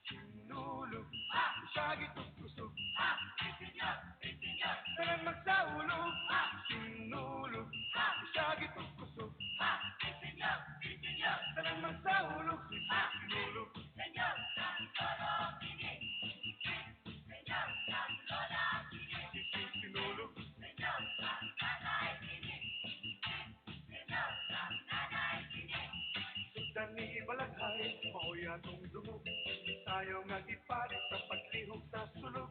Sinulog, siyagi kusog, tanan magsaulog. Sinulog, siyagi kusog, tanan magsaulog. Sinulog, sinulog, sugdan ni balaghay, maoy atong dumog. Tayo nga ipalit sa paglihok sa sulog.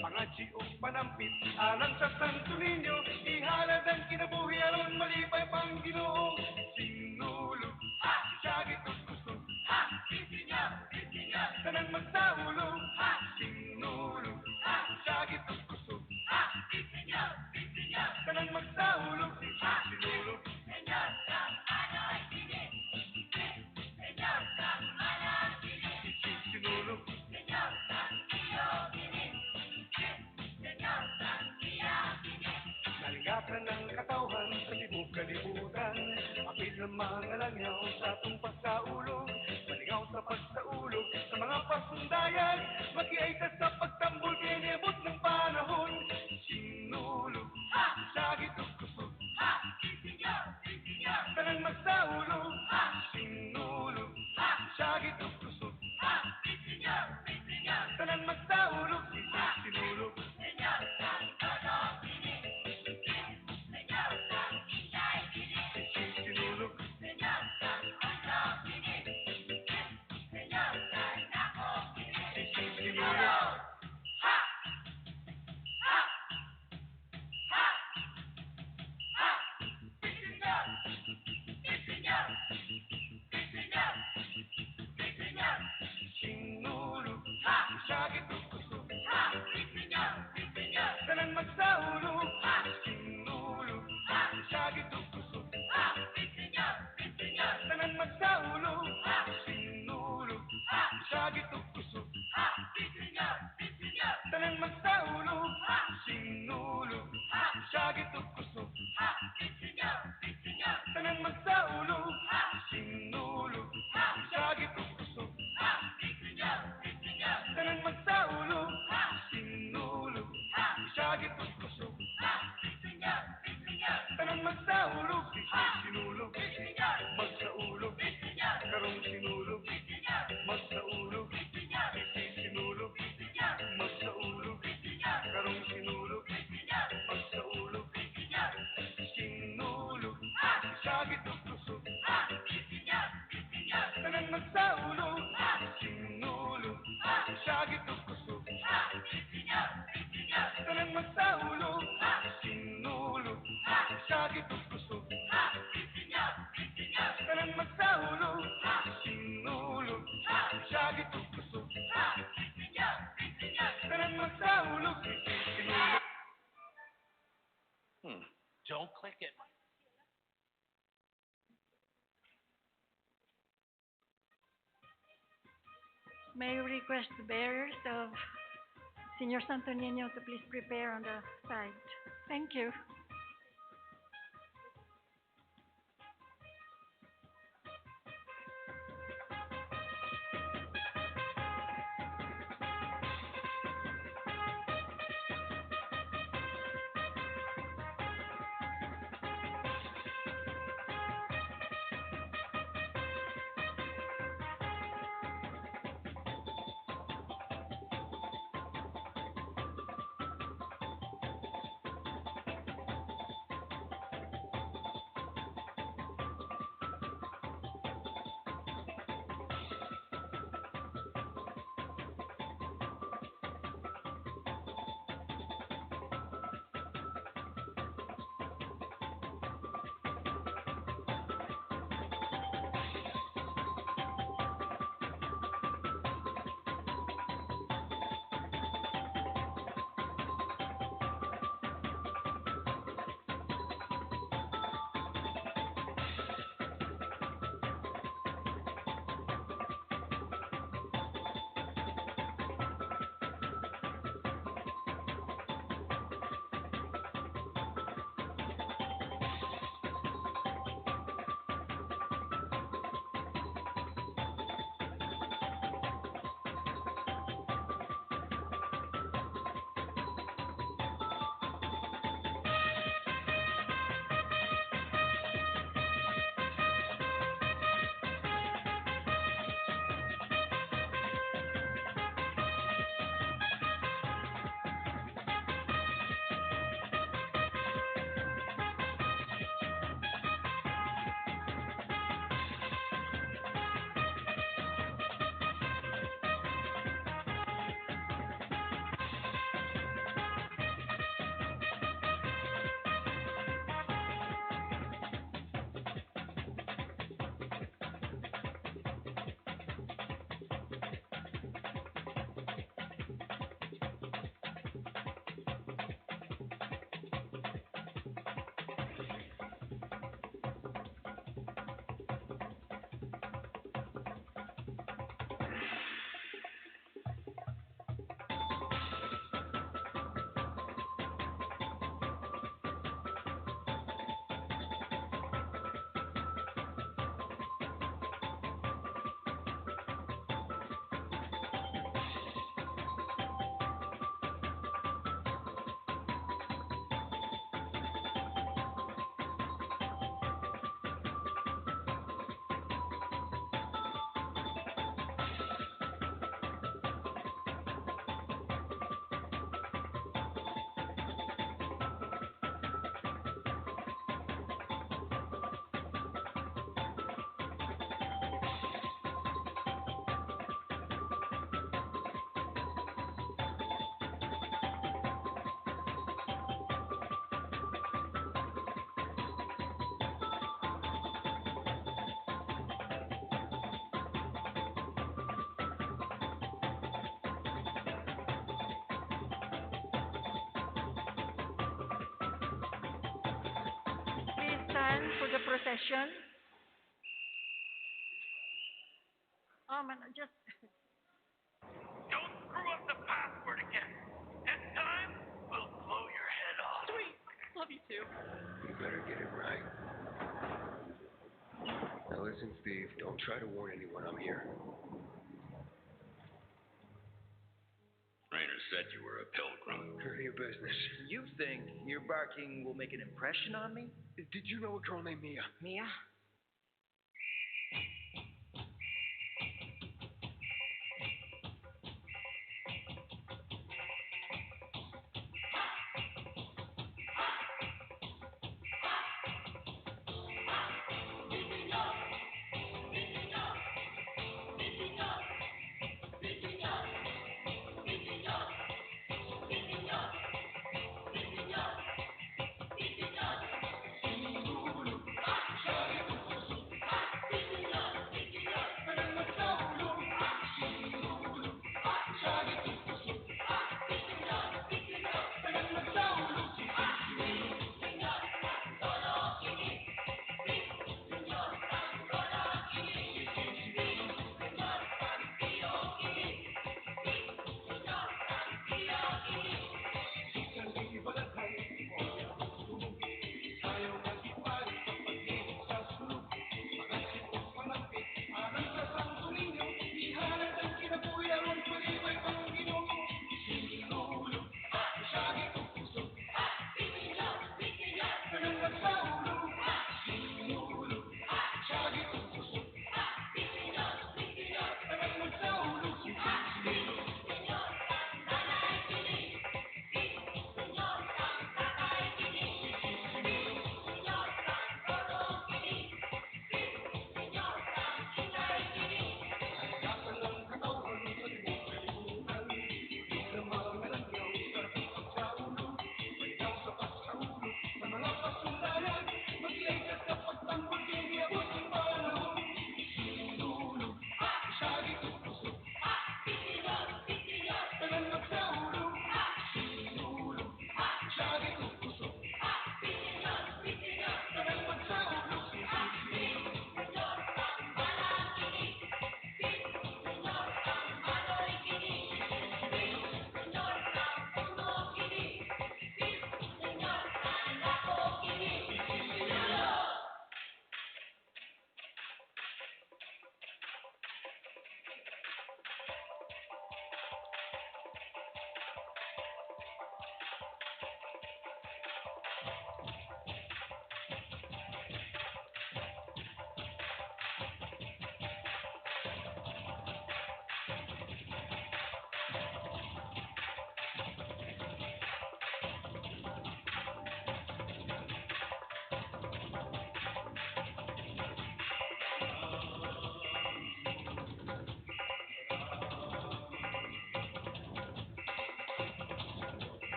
Mga chiyong panampit, alang sa Santo Niño, ihalad ang kinabuhi aron malipay pang Ginoo. Sinulog, siyagi kusog, tanan magsaulog. Sinulog, siyagi kusog, tanan magsaulog. Sinulog, sinulog, naligatan ng katawhan sa tibok kalibutan. Apil ng mga langyaw sa atong pagsaulog. Malingaw sa pagsaulog sa mga pasundayan. Makiaita sa pagtambol kinibot ng panahon. Sinulog, siyagi kusog, tanan magsaulog. Sinulog, siyagi kusog, tanan magsaulog. Sinulog, sinulog, sinulog. Sinulog, siyagi kusog, tanan magsaulog. Sinulog, siyagi kusog, tanan magsaulog. Sinulog, siyagi kusog, tanan magsaulog. Sinulog, siyagi kusog, tanan magsaulog. Sinulog, siyagi kusog, tanan magsaulog. Sinulog, siyagi kusog, tanan magsaulog. Sinulog, magsaulog, karong sinulog, magsaulog. Sinulog, magsaulog, kusog. Tanang magsahulog, sinulog. Siyagi kusog. Tanang magsahulog, sinulog. Don't click it. May we request the bearers of Senior Santo Niño to please prepare on the side. Thank you. Please stand for the procession. Oh, man, just Don't screw up the password again. Next time, we'll blow your head off. Sweet. Love you too. You better get it right. Now listen, Steve, don't try to warn anyone I'm here. Rainer said you were a pilgrim. None of your business. You think your barking will make an impression on me? Did you know a girl named Mia? Mia?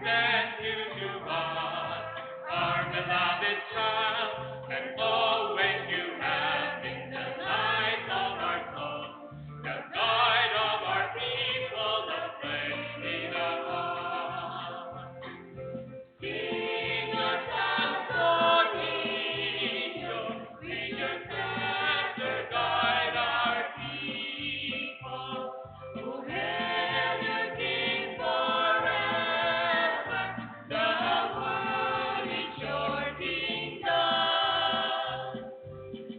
sent you to us, our beloved child, and always you have been the light of our soul, the guide of our people, the flame in our heart. Sing your Santo Niño, with your scepter guide our people, who hail you King forever. The world is your kingdom.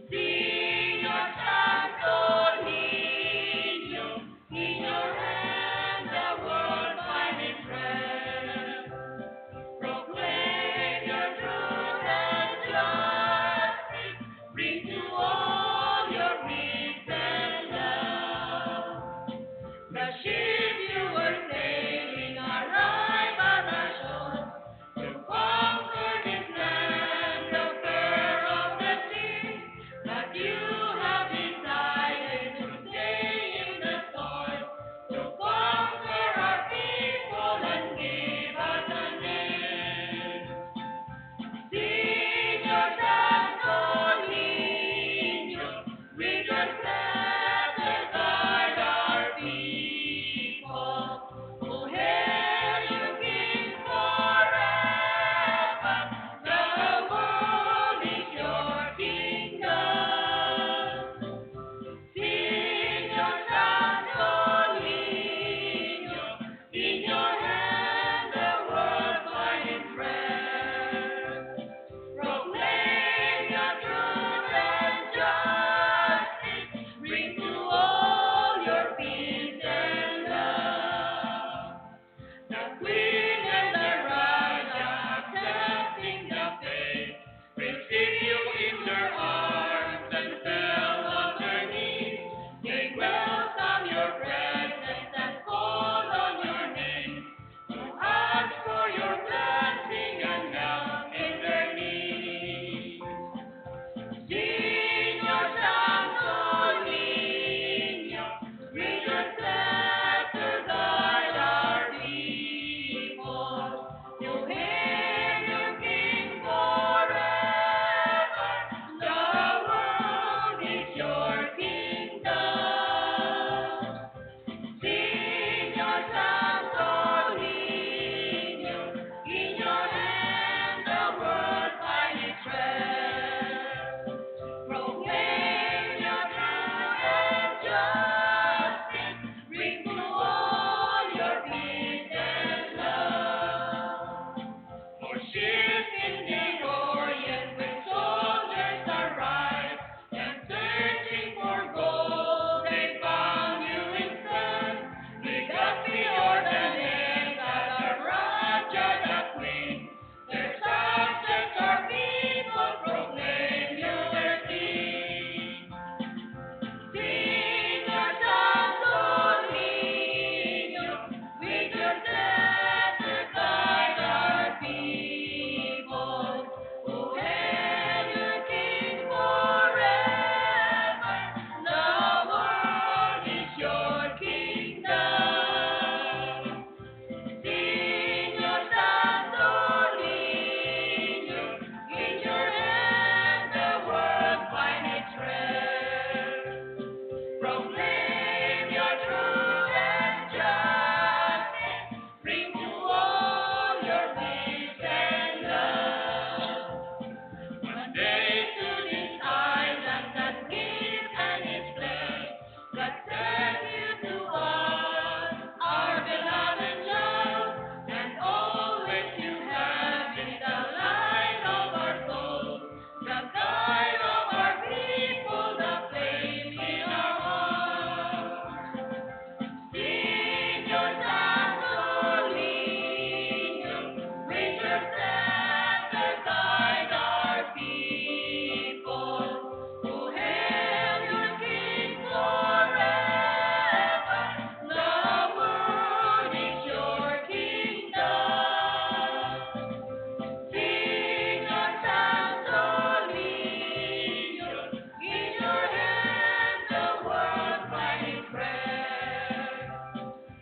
Sing your Santo Niño, in your hand the world find its rest. Proclaim your truth and justice, bring to all your peace and love. The ship you were sailing arrive at our shore to conquer this land, the fair of the sea. But you have decided to stay in the storm, to conquer our people and give us a name. Sing your Santo Niño, with your scepter guide our people, who hail you King forever. The world is your kingdom. Sing your Santo Niño, in your hand the world find its rest. Proclaim your truth and justice, bring to all your peace and love. The Queen and the Raja, accepting the faith, receive you in their arms and fell on their knees. They welcome your presence and call on your name, to ask for your blessing and help in their need. Sing your Santo Niño, with your scepter guide our people. You hail you King forever. The world is your kingdom. Sing your Santo Niño, in your hand the world find its rest. Proclaim your truth and justice, bring to all your peace and love. For ships in the Orient with soldiers arrive, and searching for gold they found you instead. Legazpi or the Nega, the Raja, the Queen, their subjects are people, proclaim you their king. Sing your Santo Niño, with your scepter guide our people, who hail you King forever. The world is your kingdom. Sing your Santo Niño, in your hand the world find its rest. Proclaim your truth and justice, bring to all your peace and love. One day to this island that gives and its place, God sent you to us, our beloved child, and always you have been the light of our soul, the guide of our people, the flame in our heart. Sing your Santo Niño, with your scepter guide our people, who hail your King forever. The world is your kingdom. Sing your Santo Niño, in your hand the world find its rest.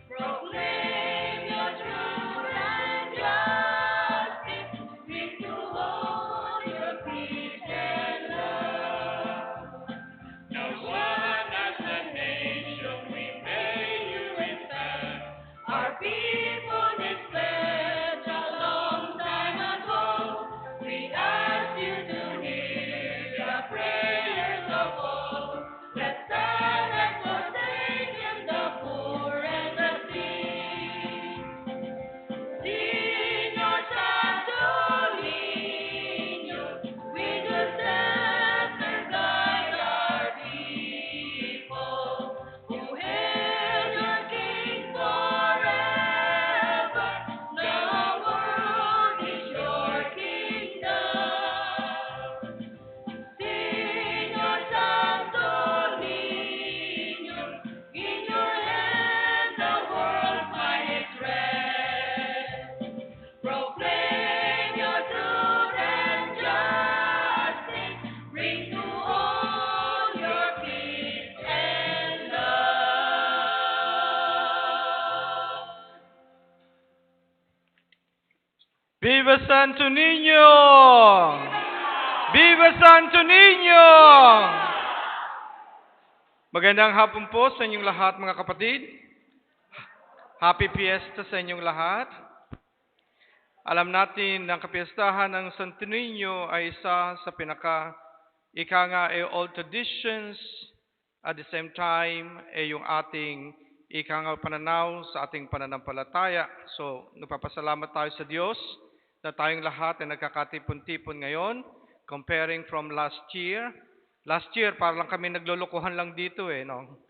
Proclaim your truth and justice. Viva Santo Niño! Viva Santo Niño! Magandang hapon po sa inyong lahat mga kapatid. Happy Fiesta sa inyong lahat. Alam natin na ang kapiestahan ng Santo Niño ay isa sa ika nga old traditions, at the same time yung ating ika nga pananaw sa ating pananampalataya. So, nagpapasalamat tayo sa Diyos na tayong lahat ay nagkakatipon-tipon ngayon, comparing from last year. Last year, parang kami naglulukuhan lang dito no?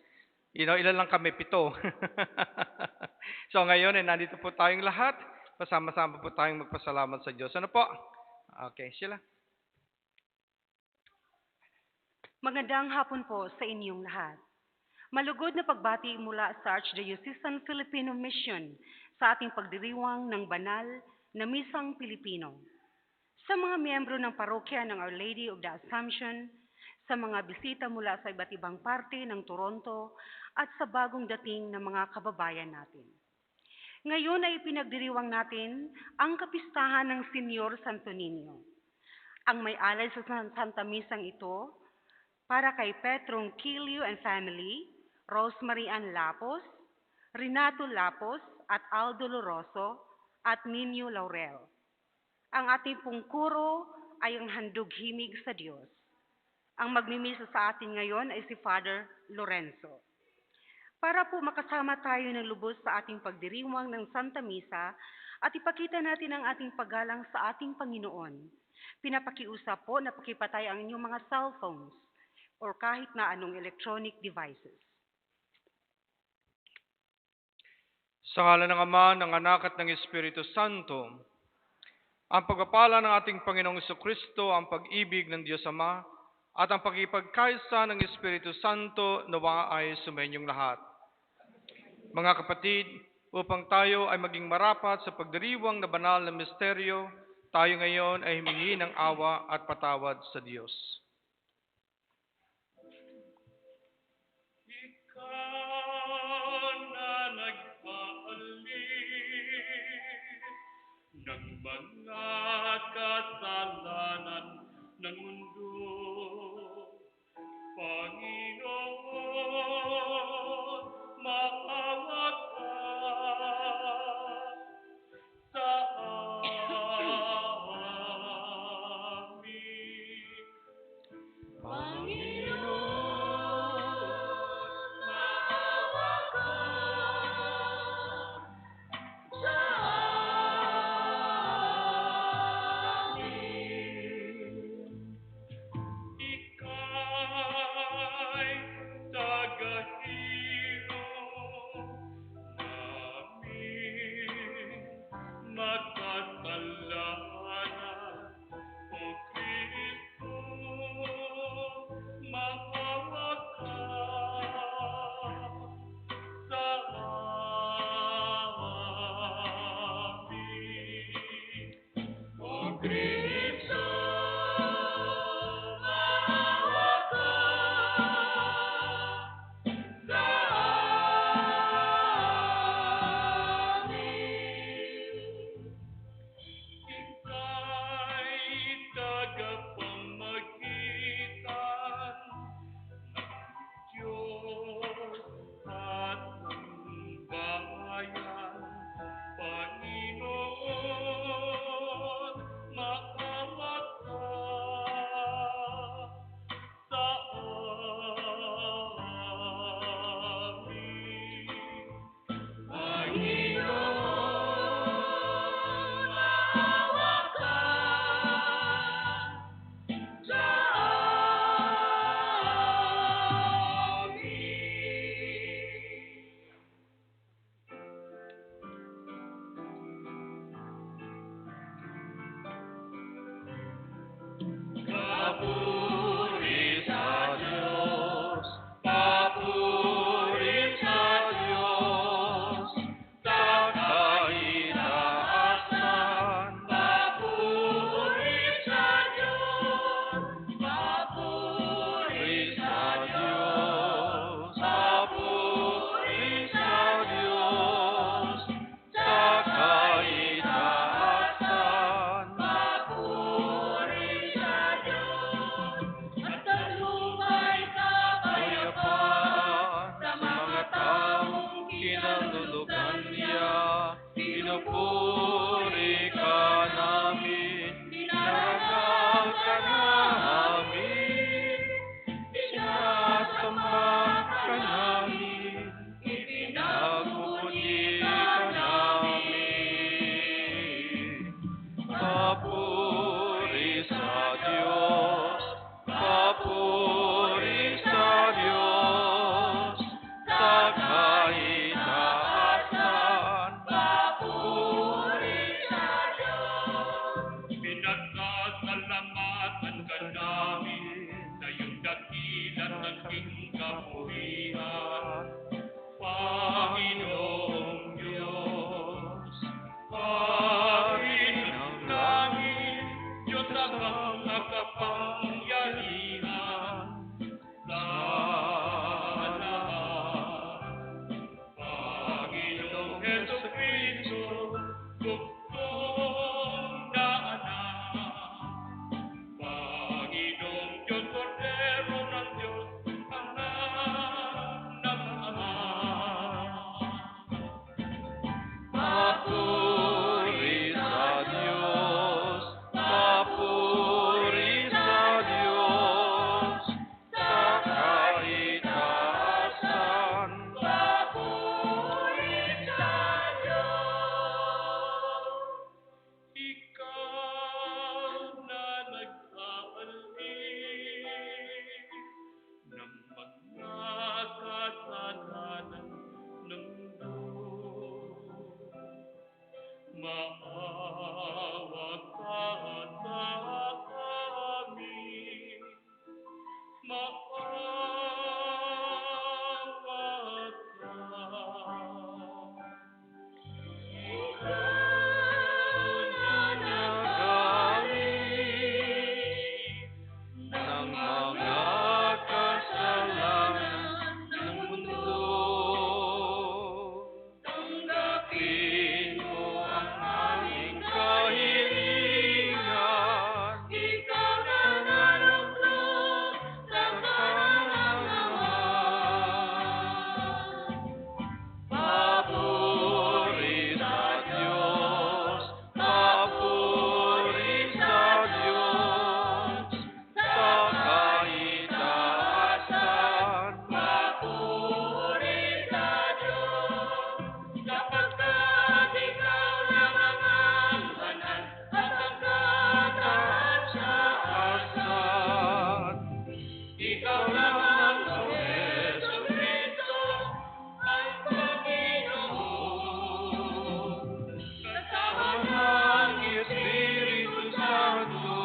Ilan lang kami? 7. So ngayon nandito po tayong lahat. Pasama-sama po tayong magpasalamat sa Diyos. Ano po? Okay, sila. Magandang hapon po sa inyong lahat. Malugod na pagbati mula sa Archdiocesan Filipino Mission sa ating pagdiriwang ng banal na Misang Pilipino. Sa mga miyembro ng parokya ng Our Lady of the Assumption, sa mga bisita mula sa iba't ibang parte ng Toronto at sa bagong dating ng mga kababayan natin. Ngayon ay pinagdiriwang natin ang kapistahan ng Senyor Santo Niño. Ang may alay sa Santa Misang ito para kay Petrong Quilio and family, Rosemary Ann Lapos, Renato Lapos at Aldo Loroso at Nino Laurel. Ang ating pungkuro ay ang handog himig sa Diyos. Ang magmimisa sa atin ngayon ay si Father Lorenzo. Para po makasama tayo ng lubos sa ating pagdiriwang ng Santa Misa at ipakita natin ang ating paggalang sa ating Panginoon, pinapakiusap po na pakipatay ang inyong mga cellphones or kahit na anong electronic devices. Sa ngalan ng Ama, ng Anak at ng Espiritu Santo, ang pagpapala ng ating Panginoong Jesucristo, ang pag-ibig ng Diyos Ama, at ang pagkipagkaisa ng Espiritu Santo nawa ay sumainyong lahat. Mga kapatid, upang tayo ay maging marapat sa pagdiriwang na banal na misteryo, tayo ngayon ay humingi ng awa at patawad sa Diyos. Ng mga kasalanan ng mundo, Panginoon, maawa ka sa amin. Panginoon, maawa ka sa Ika'y tagahiro namin, makasalanan, O Kristo, maawa ka sa amin. O Kristo, maawa ka sa amin. Ika'y tagapamagitan ng Diyos at ng bayan, Panginoon, maawa Papuri sa Diyos, papuri sa Diyos, sa kaitaasan, papuri sa Diyos. Pinagsasalamatan ka namin sa iyong dakilat ng aking kapurihan. Panginoong Diyos, Hari ng langit, Diyos ang nakapangyarihan sa lahat. Panginoong Jesucristo, bugtong na anak. Panginoong Diyos, Kordero ng Diyos, anak ng Ama. Papuri sa Diyos, papuri sa Diyos, sa kaitaasan, papuri sa Diyos. Ikaw na nag-aalis ng mga kasalanan ng mundo. Maawa ka sa amin, maawa ka. Ng mga kasalanan ng mundo, tanggapin mo ang aming kahilingan. Ikaw na nalugod sa kanang papuri sa Diyos, papuri sa Diyos, sa kaitaasan, papuri sa Diyos, sapagkat ikaw lamang ang banal at ang kataasan. Ikaw lamang ang Jesucristo, ang Panginoon, kasama ng Espiritu Santo,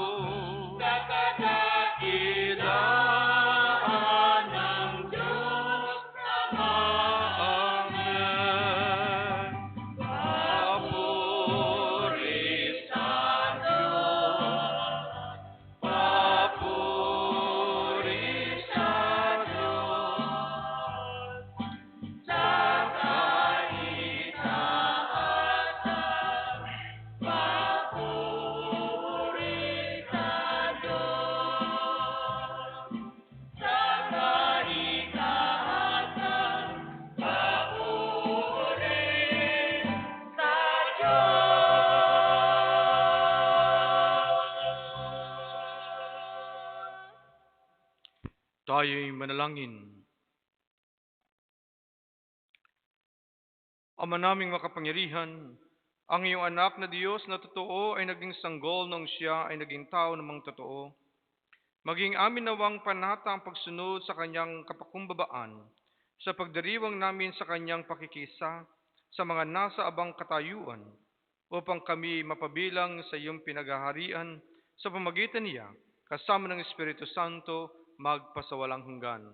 sa kadakilaan ng Diyos Ama. Amen. Papuri sa Diyos, papuri sa Diyos, sa kaitaasan, papuri sa Diyos, sa kaitaasan, papuri sa Diyos. Tayo'y manalangin. Ama naming makapangyarihan, ang iyong anak na Diyos na totoo ay naging sanggol nung siya ay naging tao namang totoo. Maging amin nawang panata ang pagsunod sa kanyang kapakumbabaan, sa pagdiriwang namin sa kanyang pakikisa sa mga nasa abang katayuan, upang kami mapabilang sa iyong pinaghaharian sa pamagitan niya, kasama ng Espiritu Santo, magpasawalang hanggan.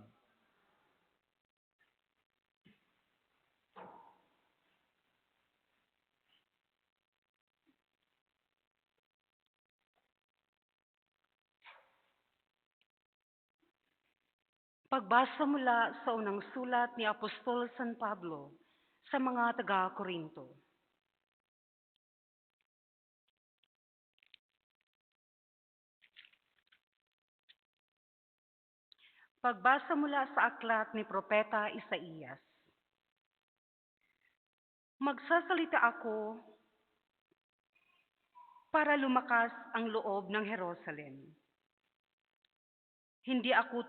Pagbasa mula sa unang sulat ni Apostol San Pablo sa mga taga-Korinto. Pagbasa mula sa aklat ni Propeta Isaías. Magsasalita ako para lumakas ang loob ng Jerusalem. Hindi ako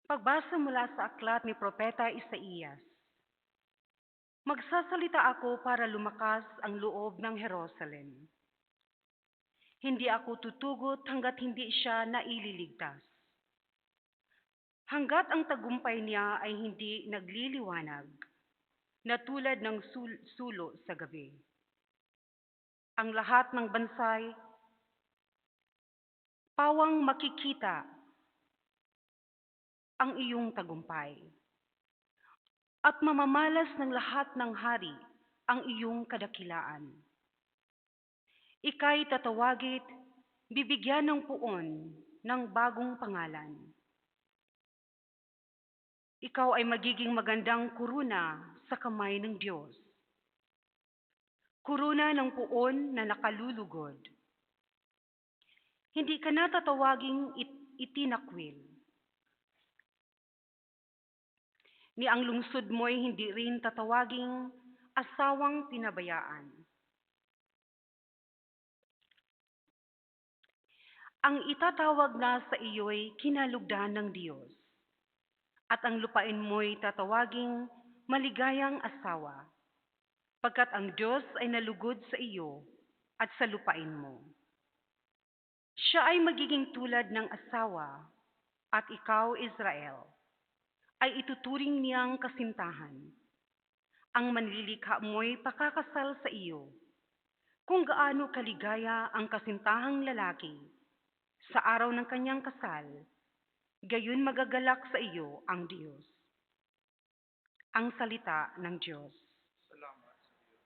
Pagbasa mula sa aklat ni Propeta Isaías. Magsasalita ako para lumakas ang loob ng Jerusalem. Hindi ako tutugot hanggat hindi siya naililigtas. Hanggat ang tagumpay niya ay hindi nagliliwanag, na tulad ng sulo sa gabi. Ang lahat ng bansay, pawang makikita ang iyong tagumpay. At mamamalas ng lahat ng hari ang iyong kadakilaan. Ika'y tatawagit, bibigyan ng puon ng bagong pangalan. Ikaw ay magiging magandang kuruna sa kamay ng Diyos. Kuruna ng puon na nakalulugod. Hindi ka na tatawaging itinakwil. Ni ang lungsod mo'y hindi rin tatawaging asawang pinabayaan. Ang itatawag na sa iyo'y kinalugdan ng Diyos, at ang lupain mo'y tatawaging maligayang asawa, pagkat ang Diyos ay nalugod sa iyo at sa lupain mo. Siya ay magiging tulad ng asawa, at ikaw, Israel, ay ituturing niyang kasintahan. Ang manlilikha mo'y pakakasal sa iyo, kung gaano kaligaya ang kasintahang lalaki sa araw ng kanyang kasal, gayon magagalak sa iyo ang Diyos. Ang salita ng Diyos. Salamat sa Diyos.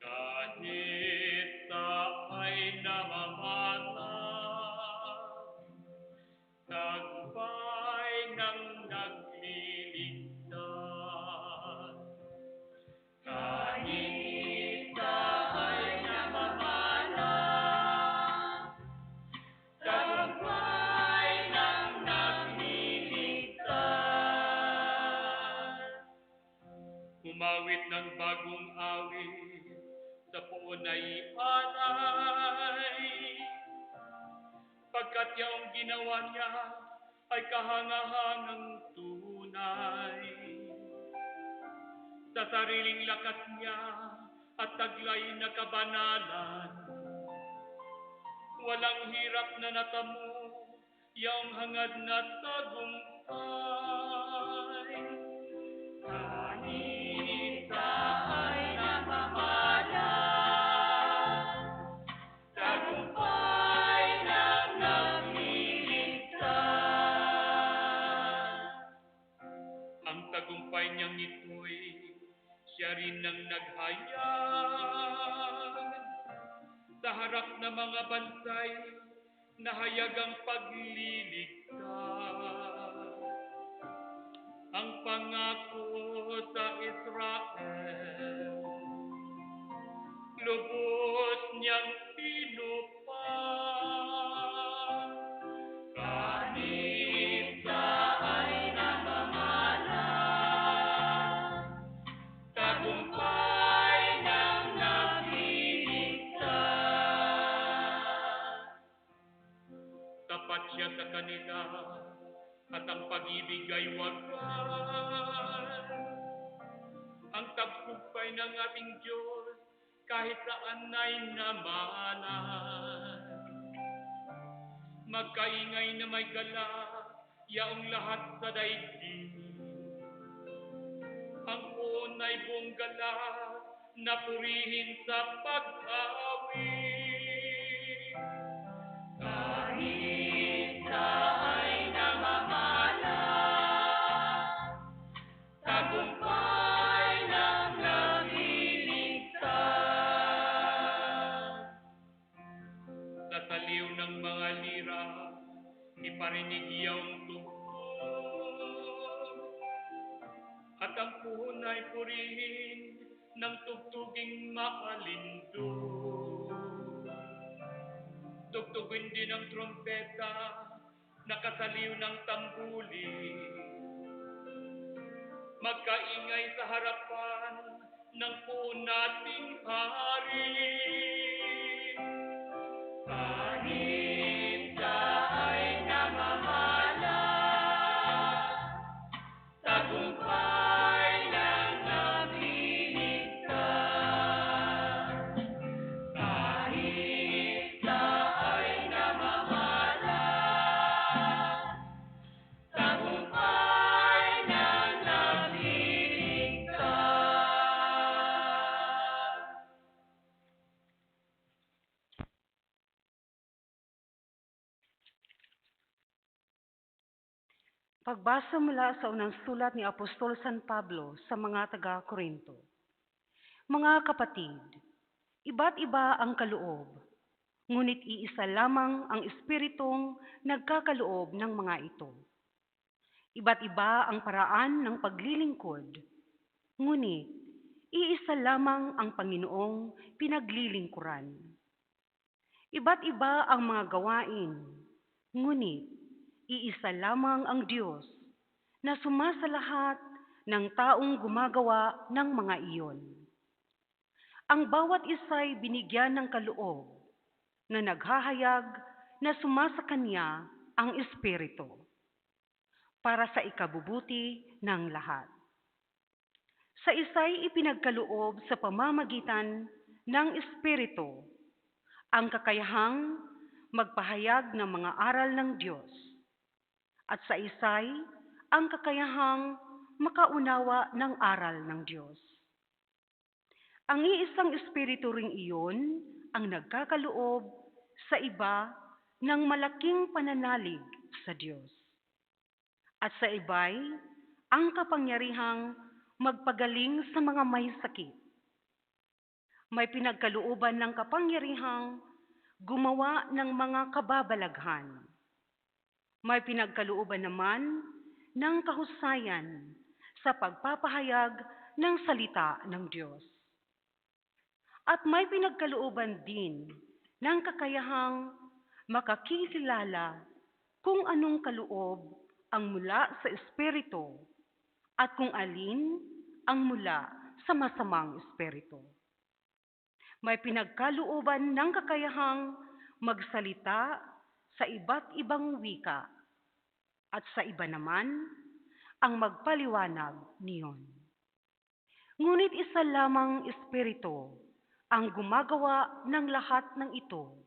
Kahit tayo'y namamalas, tagumpay ng nagliligtas. Kahit tayo'y namamalas, tagumpay ng nagliligtas. Umawit ng bagong awit, sa puon ay alay, pagkat yaong ginawa niya ay kahangahangang tunay. Sa sariling lakas niya at taglay na kabanalan, walang hirap na natamo, yaong hangad na tagumpay. Kahit tayo'y namamalas, tagumpay ng nagliligtas. Ang tagumpay niyang ito'y siya rin ang naghayag sa harap ng mga bansay na hayagang pagliligtas. Ang pangako sa Israel, lubos niyang tinupad. Kahit tayo'y namamalas, tagumpay ng nagliligtas. Tapat siya sa kanila, at ang pag-ibig ay wagas. Ang tagumpay ng ating Diyos kahit saan ay namalas. Magkaingay na may galak, yaong lahat sa daigdig. Ang puon ay buong galak, na purihin sa pag-awit. Kahit tayo'y namamalas, tagumpay ng nagliligtas. Sa saliw ng mga lira, iparinig iyong tugtog, at ang puhon ay purihin ng tugtuging maalindog. Tugtog Tugtugin din ng trompeta, nakasaliw ng tambuli. Magkaingay sa harapan ng puon nating hari. Kahit tayo'y namamahala, tagumpay lang nagliligtas. Kahit tayo'y namamahala, tagumpay lang nagliligtas. Pagbasa mula sa unang sulat ni Apostol San Pablo sa mga taga-Korinto. Mga kapatid, iba't iba ang kaloob, ngunit iisa lamang ang espiritong nagkakaloob ng mga ito. Iba't iba ang paraan ng paglilingkod, ngunit iisa lamang ang Panginoong pinaglilingkuran. Iba't iba ang mga gawain, ngunit iisa lamang ang Diyos na sumasalahat ng taong gumagawa ng mga iyon. Ang bawat isa'y binigyan ng kaloob na naghahayag na sumasa Kanya ang Espiritu para sa ikabubuti ng lahat. Sa isa'y ipinagkaloob sa pamamagitan ng Espiritu ang kakayahang magpahayag ng mga aral ng Diyos, at sa isa'y ang kakayahang makaunawa ng aral ng Diyos. Ang iisang Espiritu ring iyon ang nagkakaloob sa iba ng malaking pananalig sa Diyos, at sa iba'y ang kapangyarihang magpagaling sa mga may sakit. May pinagkalooban ng kapangyarihang gumawa ng mga kababalaghan. May pinagkalooban naman ng kahusayan sa pagpapahayag ng salita ng Diyos. At may pinagkalooban din ng kakayahang makakilala kung anong kaloob ang mula sa Espiritu at kung alin ang mula sa masamang espiritu. May pinagkalooban ng kakayahang magsalita sa iba't ibang wika, at sa iba naman ang magpaliwanag niyon. Ngunit isa lamang Espiritu ang gumagawa ng lahat ng ito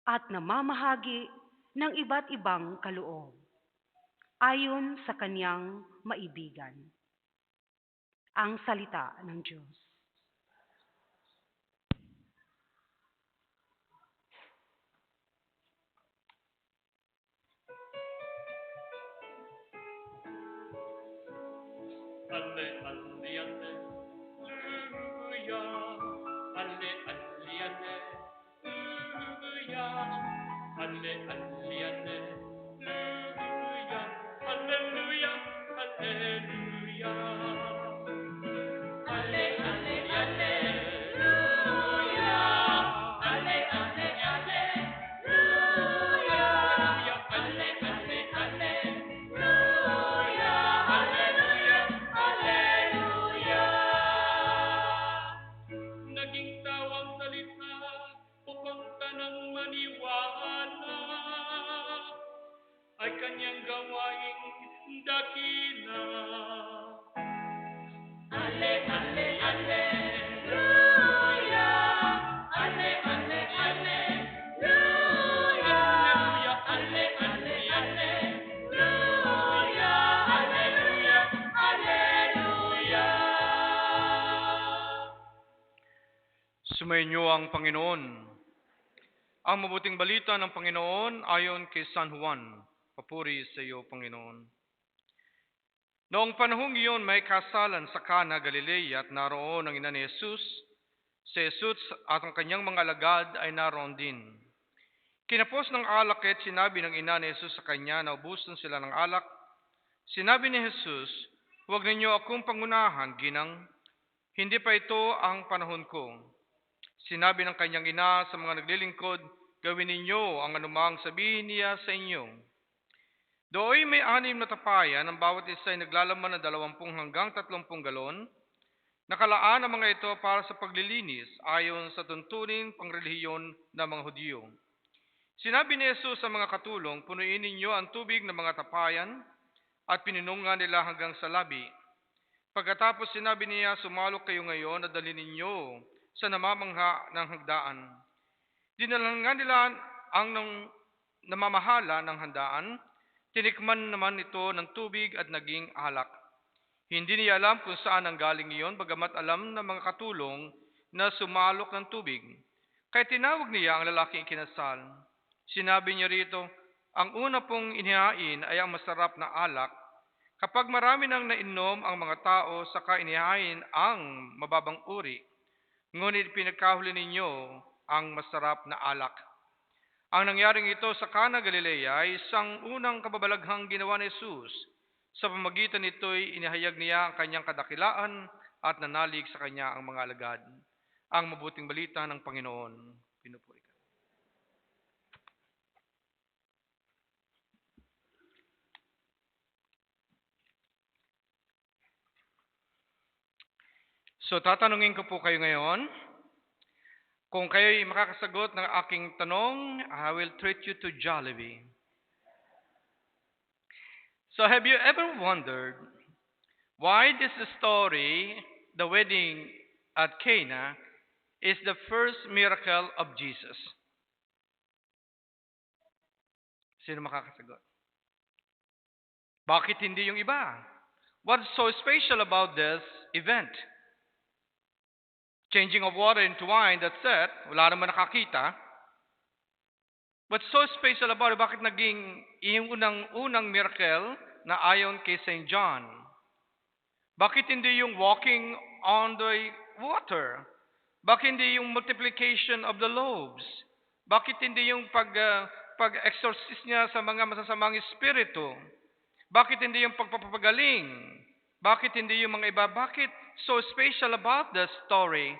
at namamahagi ng iba't ibang kaloob ayon sa Kanyang maibigan. Ang salita ng Diyos. Alle, alle, alleluia. Alle, alle, alleluia. Alle, alle, alleluia. Alleluia, alleluia. Alle, alle, alleluia. Alle, alle, alleluia. Alle, alle, alleluia. Alleluia, alleluia. Naging tawang salita upang tanang maniwala ay kanyang gawaing dakila. Alle, alle, alleluia. Alle, alle, alleluia. Alle, alle, alleluia. Alleluia, alleluia. Sumainyo ang Panginoon. Ang mabuting balita ng Panginoon ayon kay San Juan. Papuri sa iyo, Panginoon. Noong panahong iyon, may kasalan sa Cana, Galilea, at naroon ang ina ni Jesus. Si Jesus at ang kanyang mga alagad ay naroon din. Kinapos ng alak at sinabi ng ina ni Jesus sa kanya na ubusan sila ng alak. Sinabi ni Jesus, "Huwag ninyo akong pangunahan, ginang. Hindi pa ito ang panahon ko." Sinabi ng kanyang ina sa mga naglilingkod, Gawin ninyo ang anumang sabihin niya sa inyo. Dooy may 6 na tapayan, ang bawat isa ay naglalaman ng 20 hanggang 30 galon. Nakalaan ang mga ito para sa paglilinis ayon sa tuntunin pangrelihiyon ng mga Hudyo. Sinabi ni Jesus sa mga katulong, punuin ninyo ang tubig ng mga tapayan at pininungan nila hanggang sa labi. Pagkatapos sinabi niya, sumalok kayo ngayon at dalhin ninyo sa namamangha ng hagdaan. Dinalhan nga nila ang namamahala ng handaan, tinikman naman ito ng tubig at naging alak. Hindi niya alam kung saan ang galing iyon, bagamat alam ng mga katulong na sumalok ng tubig. Kaya tinawag niya ang lalaking ikinasal. Sinabi niya rito, ang una pong inihain ay ang masarap na alak. Kapag marami nang nainom ang mga tao, saka inihain ang mababang uri. Ngunit pinagkahuli ninyo ang masarap na alak. Ang nangyaring ito sa Cana Galilea ay isang unang kababalaghang ginawa ni Jesus. Sa pamagitan nito'y inihayag niya ang kanyang kadakilaan at nanalig sa kanya ang mga alagad. Ang mabuting balita ng Panginoon. Pinupuri ka. So tatanungin ko po kayo ngayon. Kung kayo'y makakasagot ng aking tanong, I will treat you to Jollibee. So have you ever wondered why this story, the wedding at Cana, is the first miracle of Jesus? Sino makakasagot? Bakit hindi yung iba? What's so special about this event? Changing of water into wine, that's it. Wala naman nakakita. What's so special about it? Bakit naging yung unang miracle na ayon kay St. John? Bakit hindi yung walking on the water? Bakit hindi yung multiplication of the loaves? Bakit hindi yung pag-exorcist niya sa mga masasamang espiritu? Bakit hindi yung pagpapagaling? Bakit hindi yung mga iba? Bakit so special about the story,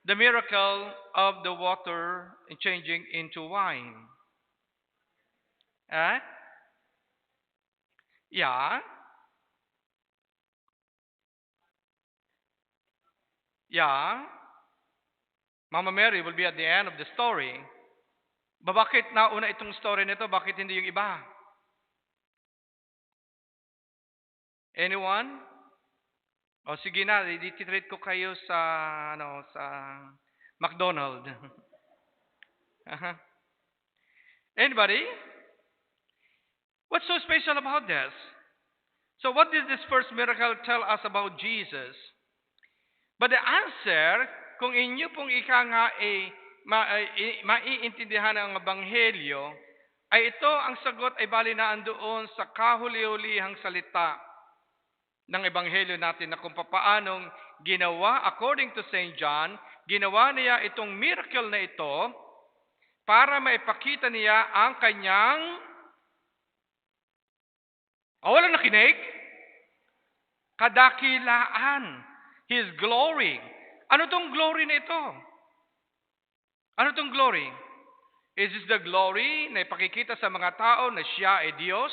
the miracle of the water changing into wine? Yeah. Yeah. Mama Mary will be at the end of the story. Bakit nauna itong story nito? Bakit hindi yung iba? Anyone? O sige na, i-treat ko kayo sa McDonald's. Anybody? What's so special about this? So what did this first miracle tell us about Jesus? But the answer, kung inyo pong ika nga maiintindihan ang ebanghelyo, ay ito ang sagot ay bali na andoon sa kahuli-hulihang salita ng ebanghelyo natin na kung papaanong ginawa, according to St. John, ginawa niya itong miracle na ito para maipakita niya ang kanyang walang nakinig? Kadakilaan. His glory. Ano tong glory na ito? Ano tong glory? Is this the glory na ipakikita sa mga tao na siya ay Diyos?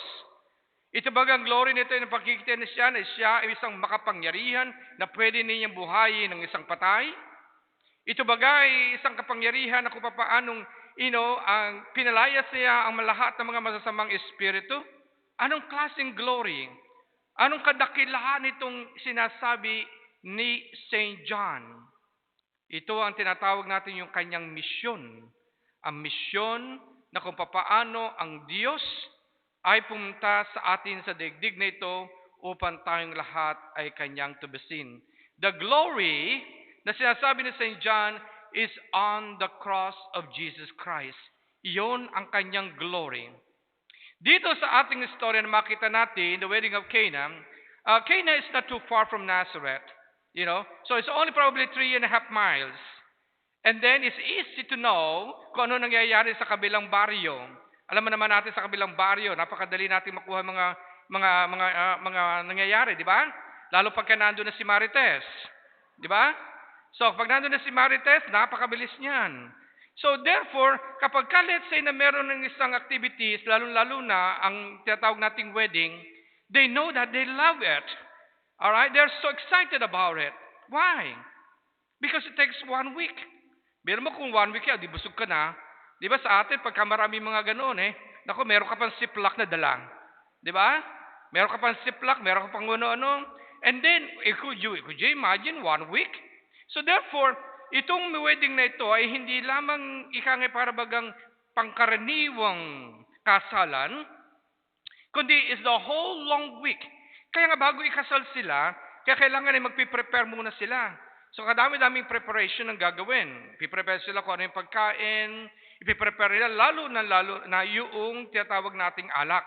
Ito bagang glory nito na pakikita na siya ay isang makapangyarihan na pwede ninyang buhayin ng isang patay? Ito bagay isang kapangyarihan na kung paanong ang pinalayas niya ang lahat ng mga masasamang espiritu? Anong klaseng glory? Anong kadakilaan itong sinasabi ni St. John? Ito ang tinatawag natin yung kanyang misyon. Ang misyon na kung paano ang Diyos ay pumunta sa atin sa daigdig na ito upang tayong lahat ay kanyang tubusin. The glory na sinasabi ni St. John is on the cross of Jesus Christ. Iyon ang kanyang glory. Dito sa ating istorya na makita natin, the wedding of Cana, Cana is not too far from Nazareth. So it's only probably 3.5 miles. And then it's easy to know kung ano nangyayari sa kabilang baryo. Alam mo naman natin sa kabilang baryo, napakadali natin makuha mga nangyayari, di ba? Lalo pagka nandoon na si Marites. Di ba? So pag nandoon na si Marites, napakabilis niyan. So therefore, kapag let's say na meron ng isang activities, lalo-lalo na ang tinatawag nating wedding, they know that they love it. Alright? They're so excited about it. Why? Because it takes 1 week. Biro mo kung 1 week di busog ka na. Di ba sa atin, pagka marami mga ganoon naku, meron ka pang siplak na dala. Di ba? Meron ka pang siplak, meron ka pang ano-ano. And then, could you imagine 1 week? So therefore, itong wedding na ito ay hindi lamang ikangay para bagang pangkaraniwang kasalan, kundi is the whole long week. Kaya nga bago ikasal sila, kaya kailangan ay magpiprepare muna sila. So kadami-daming preparation ang gagawin. Ipiprepare sila kung ano yung pagkain, ipiprepare nila lalo na yung tinatawag nating alak.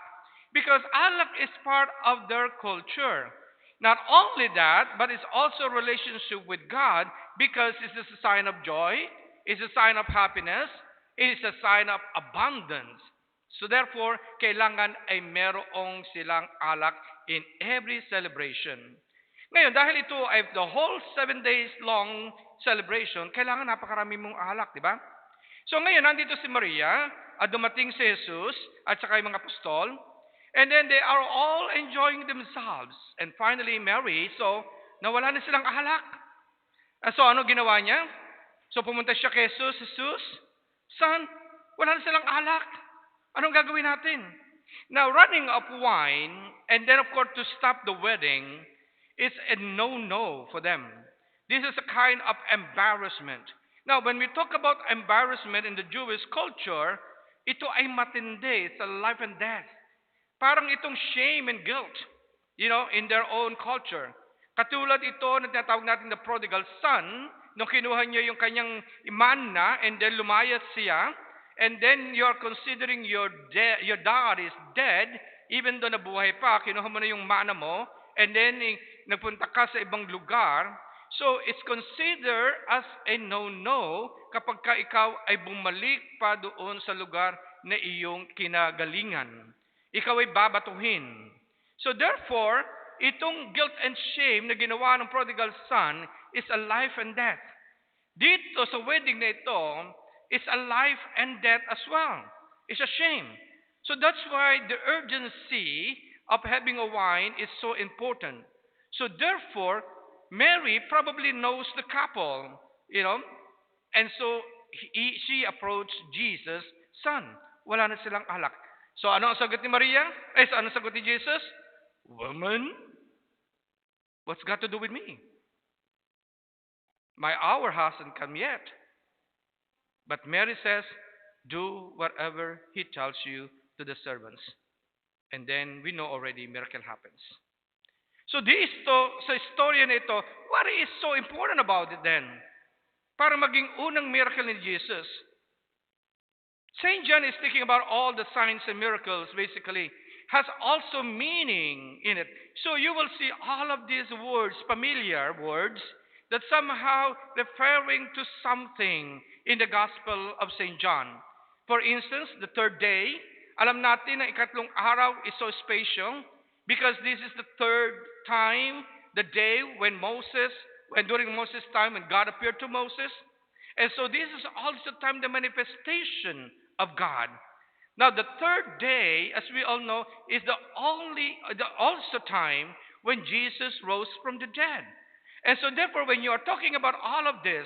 Because alak is part of their culture. Not only that, but it's also a relationship with God because it's a sign of joy, it's a sign of happiness, it is a sign of abundance. So therefore, kailangan ay merong silang alak in every celebration. Ngayon, dahil ito ay the whole 7 days long celebration, kailangan napakarami mong alak, di ba? So ngayon, nandito si Maria, at dumating si Jesus, at saka yung mga apostol, and then they are all enjoying themselves. And finally, Mary, so nawala na silang alak. So ano ginawa niya? So pumunta siya kay Jesus, Jesus, son, wala na silang alak. Anong gagawin natin? Now, running of wine, and then of course to stop the wedding, is a no-no for them. This is a kind of embarrassment. Now, when we talk about embarrassment in the Jewish culture, ito ay matindi. It's a life and death. Parang itong shame and guilt, in their own culture. Katulad ito na tinatawag natin the prodigal son, nung kinuha niya yung kanyang manna and then lumayas siya, and then you're considering your dad is dead, even though nabuhay pa, kinuha mo na yung manna mo, and then nagpunta ka sa ibang lugar. So it's considered as a no-no kapag ka ikaw ay bumalik pa doon sa lugar na iyong kinagalingan. Ikaw ay babatuhin. So therefore, itong guilt and shame na ginawa ng prodigal son is a life and death. Dito sa wedding na ito, is a life and death as well. It's a shame. So that's why the urgency of having a wine is so important. So therefore, Mary probably knows the couple, and so she approached Jesus, son, wala na silang alak. So ano ang sagot ni Maria? Ano ang sagot ni Jesus? Woman, what's got to do with me? My hour hasn't come yet. But Mary says, do whatever he tells you to the servants. And then we know already miracle happens. So sa istorya na ito, what is so important about it then? Para maging unang miracle ni Jesus. St. John is speaking about all the signs and miracles, basically, has also meaning in it. So you will see all of these words, familiar words, that somehow referring to something in the Gospel of St. John. For instance, the third day, alam natin na ikatlong araw is so special because this is the third time, the day when during Moses' time, when God appeared to Moses. And so this is also time the manifestation of God. Now the third day, as we all know, is the also time when Jesus rose from the dead. And so therefore, when you are talking about all of this,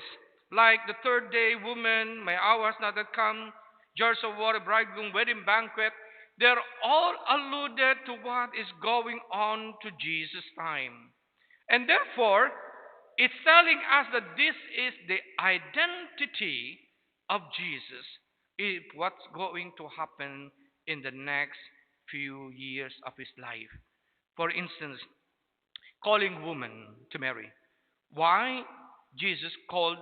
like the third day, woman, my hour has not yet come, jars of water, bridegroom, wedding banquet, they're all alluded to what is going on to Jesus' time. And therefore, it's telling us that this is the identity of Jesus, what's going to happen in the next few years of his life. For instance, calling woman to Mary. Why Jesus called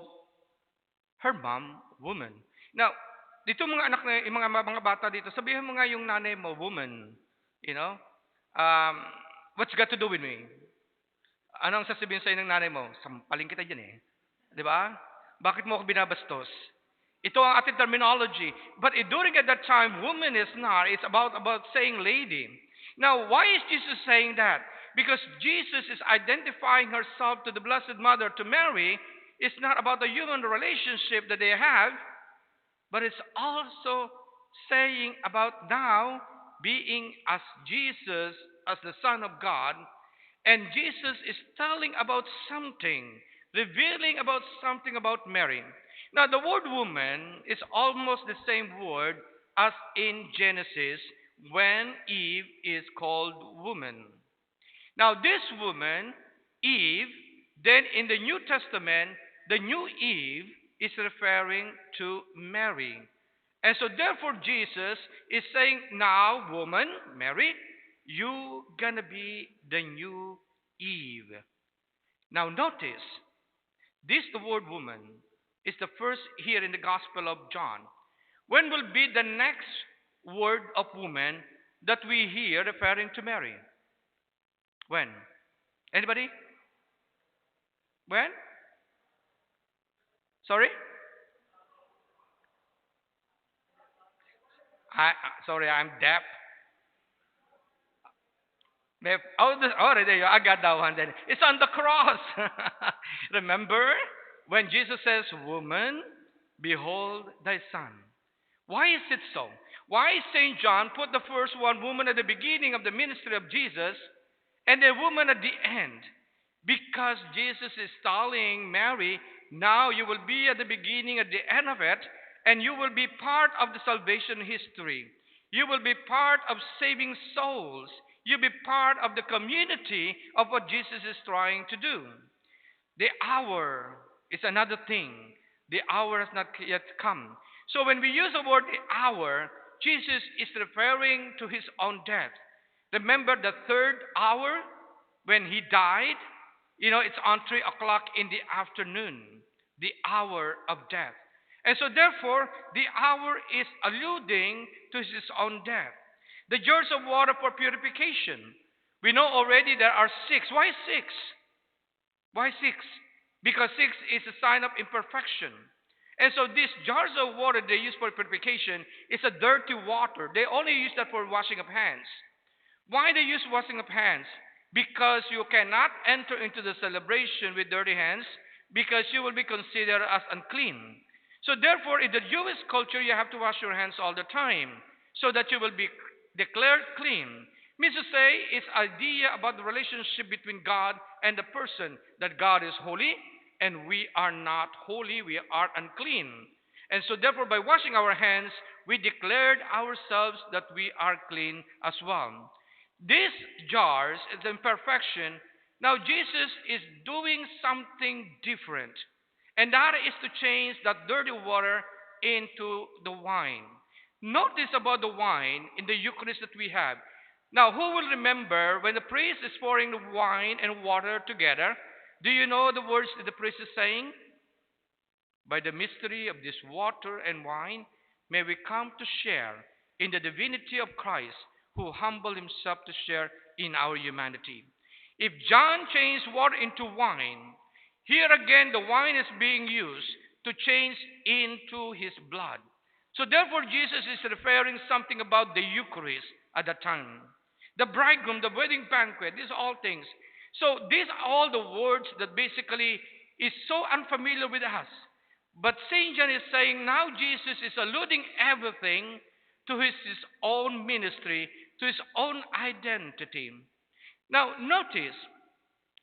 her mom woman? Now, dito mga anak na yung mga bata dito, sabihin mo nga yung nanay mo woman, what's got to do with me? Anong sasabihin sa'yo ng nanay mo? Sampaling kita dyan eh. Di ba? Bakit mo ako binabastos? Ito ang ating terminology. But during at that time, woman is not. It's about saying lady. Now, why is Jesus saying that? Because Jesus is identifying herself to the Blessed Mother, to Mary. It's not about the human relationship that they have. but it's also saying about now being as Jesus, as the Son of God, and Jesus is telling about something, revealing about something about Mary. Now, the word woman is almost the same word as in Genesis when Eve is called woman. Now, this woman, Eve, then in the New Testament, the new Eve is referring to Mary. And so, therefore, Jesus is saying, now, woman, Mary, you gonna be the new Eve. Now, notice, this, the word woman, is the first here in the Gospel of John. When will be the next word of woman that we hear referring to Mary? When? Anybody? When? Sorry? Sorry, I'm deaf. There you, I got that one then. It's on the cross. Remember when Jesus says, woman, behold thy son. Why is it so? Why St. John put the first one, woman, at the beginning of the ministry of Jesus and the woman at the end? Because Jesus is telling Mary, now you will be at the beginning, at the end of it, and you will be part of the salvation history. You will be part of saving souls. You'll be part of the community of what Jesus is trying to do. The hour is another thing. The hour has not yet come. So when we use the word the hour, Jesus is referring to his own death. Remember the third hour when he died? It's on 3 o'clock in the afternoon, the hour of death. And so therefore, the hour is alluding to his own death. The jars of water for purification. We know already there are 6. Why 6? Why 6? Because 6 is a sign of imperfection. And so these jars of water they use for purification is a dirty water. They only use that for washing of hands. Why they use washing of hands? Because you cannot enter into the celebration with dirty hands because you will be considered as unclean. So therefore, in the Jewish culture, you have to wash your hands all the time so that you will be declared clean. Means to say, it's idea about the relationship between God and the person, that God is holy and we are not holy, we are unclean. And so therefore, by washing our hands, we declared ourselves that we are clean as well. These jars is imperfection. Now Jesus is doing something different. And that is to change that dirty water into the wine. Notice about the wine in the Eucharist that we have. Now, who will remember when the priest is pouring the wine and water together? Do you know the words that the priest is saying? By the mystery of this water and wine, may we come to share in the divinity of Christ, who humbled himself to share in our humanity. If John changed water into wine, here again the wine is being used to change into his blood. So therefore Jesus is referring something about the Eucharist at that time. The bridegroom, the wedding banquet, these are all things. So these are all the words that basically is so unfamiliar with us. But St. John is saying now Jesus is alluding everything to his own ministry, to his own identity. Now notice,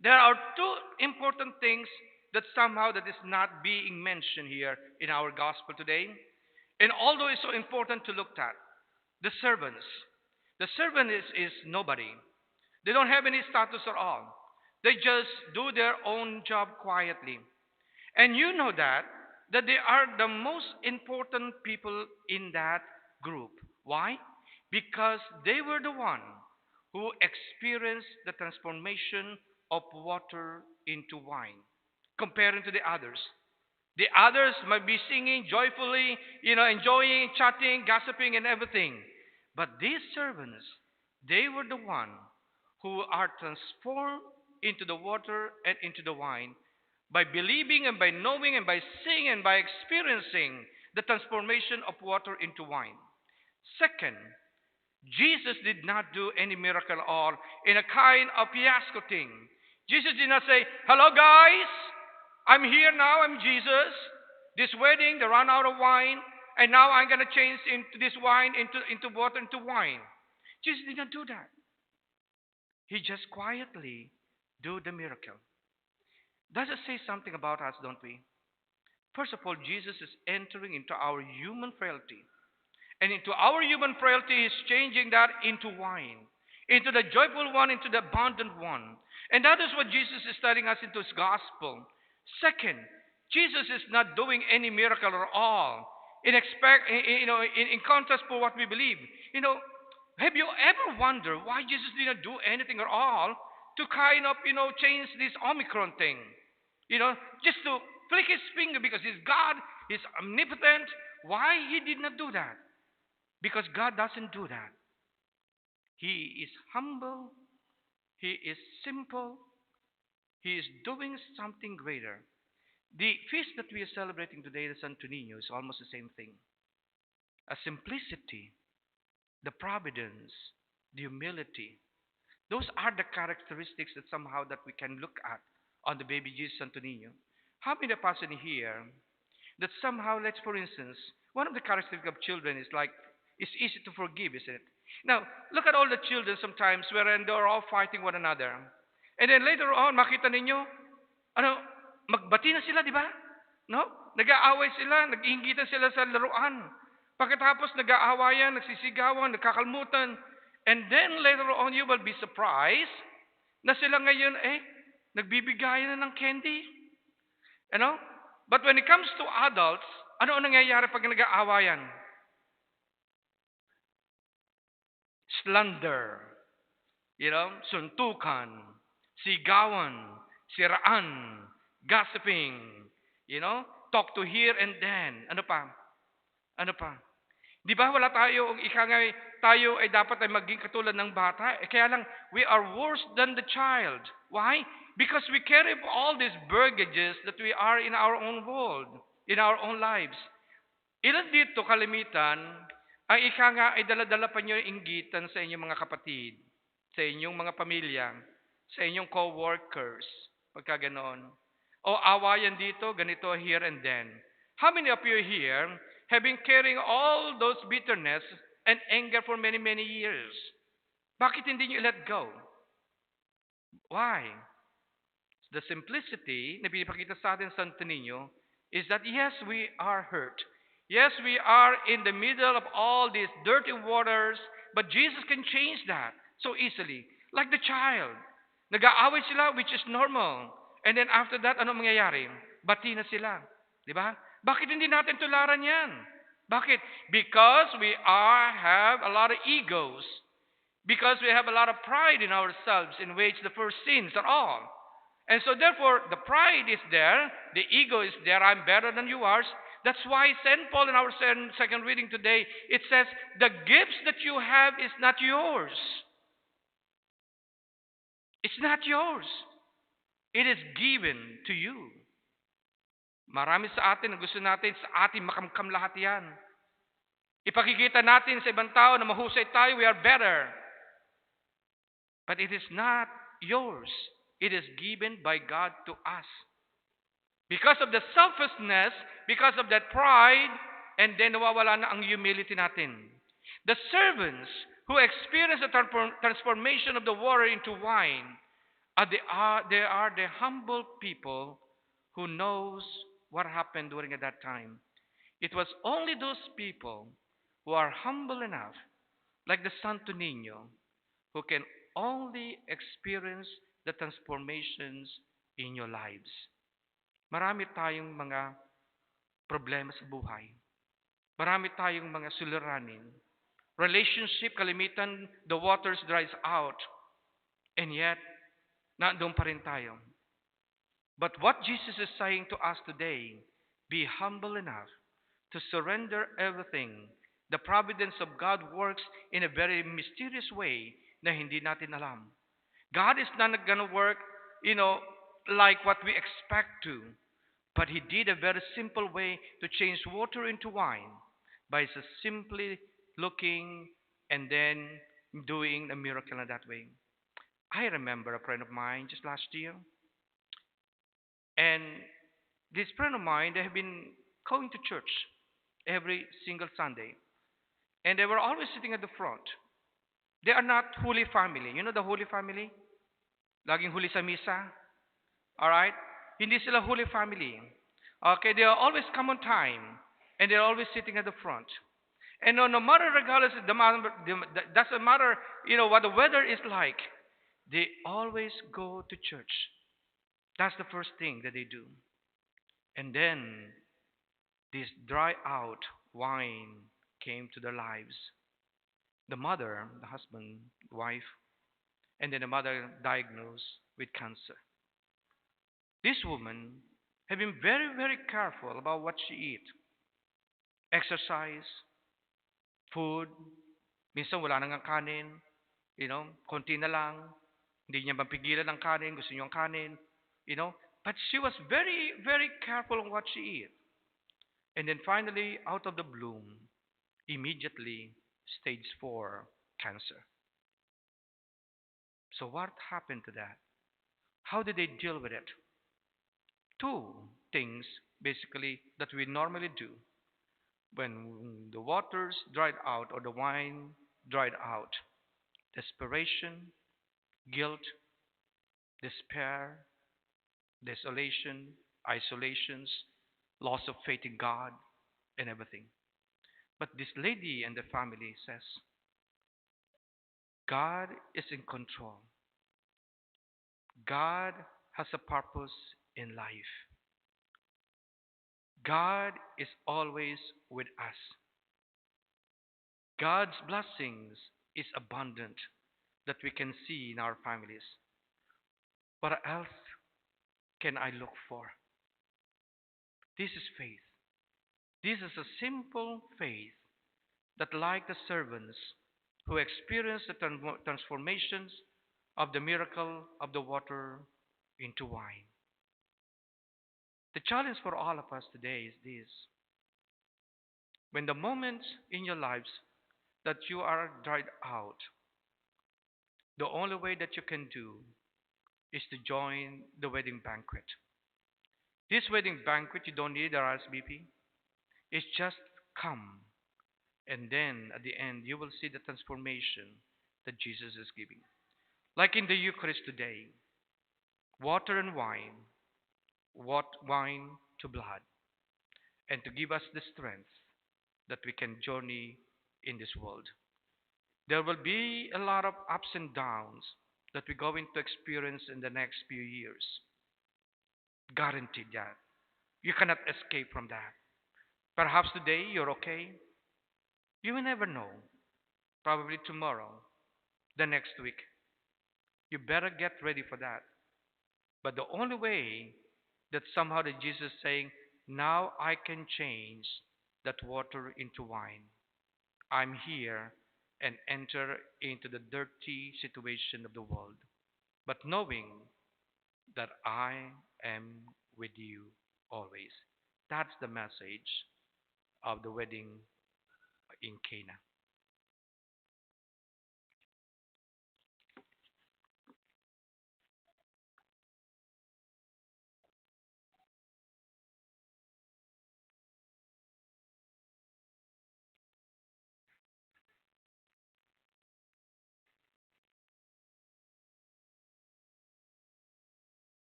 there are two important things that somehow that is not being mentioned here in our gospel today. And although it's so important to look at, the servants. The servant is nobody. They don't have any status at all. They just do their own job quietly. And you know that they are the most important people in that group. Why? Because they were the one who experienced the transformation of water into wine, comparing to the others. The others might be singing joyfully, enjoying, chatting, gossiping, and everything. But these servants, they were the one who are transformed into the water and into the wine by believing and by knowing and by seeing and by experiencing the transformation of water into wine. Second, Jesus did not do any miracle at all in a kind of fiasco thing. Jesus did not say, hello guys, I'm here now, I'm Jesus. This wedding, they ran out of wine, and now I'm going to change into this wine, into water, into wine. Jesus did not do that. He just quietly do the miracle. Does it say something about us, don't we? First of all, Jesus is entering into our human frailty. And into our human frailty, He's changing that into wine. Into the joyful one, into the abundant one. And that is what Jesus is telling us into His gospel. Second, Jesus is not doing any miracle at all. In contrast for what we believe. Have you ever wondered why Jesus did not do anything at all to kind of, change this Omicron thing? Just to flick His finger because He's God, He's omnipotent. Why He did not do that? Because God doesn't do that. He is humble. He is simple. He is doing something greater. The feast that we are celebrating today, the Santo Niño, is almost the same thing. A simplicity, the providence, the humility. Those are the characteristics that somehow that we can look at on the baby Jesus Santo Niño. How many of us in here that somehow, let's for instance, one of the characteristics of children is like, it's easy to forgive, isn't it? Now, look at all the children sometimes wherein they're all fighting one another. And then later on, makita ninyo, magbati na sila, di ba? No? Nag-aaway sila, nag-iingitan sila sa laruan. Pagkatapos nag-aawayan, nagsisigawan, nagkakalmutan. And then later on, you will be surprised na sila ngayon, nagbibigayan na ng candy. But when it comes to adults, ano ang nangyayari pag nag-aawayan? Slander, suntukan, sigawan, siraan, gossiping, talk to here and then. Ano pa? Di ba wala tayo, tayo ay dapat ay maging katulad ng bata. Kaya lang, we are worse than the child. Why? Because we carry all these baggages that we are in our own world, in our own lives. Ilan dito kalimitan, ang ay dala-dala pa nyo yung inggitan sa inyong mga kapatid, sa inyong mga pamilya, sa inyong co-workers, pagka ganoon. O awayan dito, ganito, here and then. How many of you here have been carrying all those bitterness and anger for many, many years? Bakit hindi nyo let go? Why? The simplicity na pinipakita sa atin sa Santo Niño is that yes, we are hurt. Yes, we are in the middle of all these dirty waters, but Jesus can change that so easily. Like the child. Nag-aaway sila, which is normal. And then after that, ano mangyayari? Bati na sila. Di ba? Bakit hindi natin tularan yan? Bakit? Because we have a lot of egos. Because we have a lot of pride in ourselves in which the first sins are all. And so therefore, the pride is there. The ego is there. I'm better than you are. That's why St. Paul in our second reading today, it says, the gifts that you have is not yours. It's not yours. It is given to you. Marami sa atin na gusto natin sa atin makamkam lahat yan. Ipakikita natin sa ibang tao na mahusay tayo, we are better. But it is not yours. It is given by God to us. Because of the selfishness, because of that pride, and then nawawala na ang humility natin. The servants who experience the transformation of the water into wine, they are the humble people who knows what happened during at that time. It was only those people who are humble enough, like the Santo Niño, who can only experience the transformations in your lives. Marami tayong mga problema sa buhay. Marami tayong mga suliranin. Relationship, kalimitan, the waters dries out. And yet, nandoon pa rin tayo. But what Jesus is saying to us today, be humble enough to surrender everything. The providence of God works in a very mysterious way na hindi natin alam. God is not going to work, like what we expect to. But He did a very simple way to change water into wine by just simply looking and then doing a miracle in that way. I remember a friend of mine just last year. And this friend of mine, they have been going to church every single Sunday. And they were always sitting at the front. They are not Holy Family. You know the Holy Family? Laging huli sa Misa. Alright? Hindi sila Holy Family. Okay, they are always come on time. And they're always sitting at the front. And no matter regardless, doesn't matter, what the weather is like. They always go to church. That's the first thing that they do. And then this dry out wine came to their lives. The mother, the husband, wife, and then the mother diagnosed with cancer. This woman had been very, very careful about what she eat. Exercise, food, minsan wala nang kanin, konti na lang, hindi niya mapigilan ng kanin, gusto niya ng kanin, but she was very, very careful on what she eat. And then finally, out of the bloom, immediately, stage 4 cancer. So what happened to that? How did they deal with it? Two things, basically, that we normally do when the waters dried out or the wine dried out: desperation, guilt, despair, desolation, isolations, loss of faith in God, and everything. But this lady and the family says, God is in control. God has a purpose in life. God is always with us. God's blessings is abundant that we can see in our families. What else can I look for? This is faith. This is a simple faith that, like the servants who experienced the transformations of the miracle of the water into wine. The challenge for all of us today is this. When the moments in your lives that you are dried out, the only way that you can do is to join the wedding banquet. This wedding banquet, you don't need RSVP. It's just come. And then at the end, you will see the transformation that Jesus is giving. Like in the Eucharist today, water and wine, wine to blood, and to give us the strength that we can journey in this world. There will be a lot of ups and downs that we're going to experience in the next few years. Guaranteed that. You cannot escape from that. Perhaps today you're okay. You will never know. Probably tomorrow, the next week. You better get ready for that. But the only way that somehow that Jesus is saying, now I can change that water into wine. I'm here and enter into the dirty situation of the world. But knowing that I am with you always. That's the message of the wedding in Cana.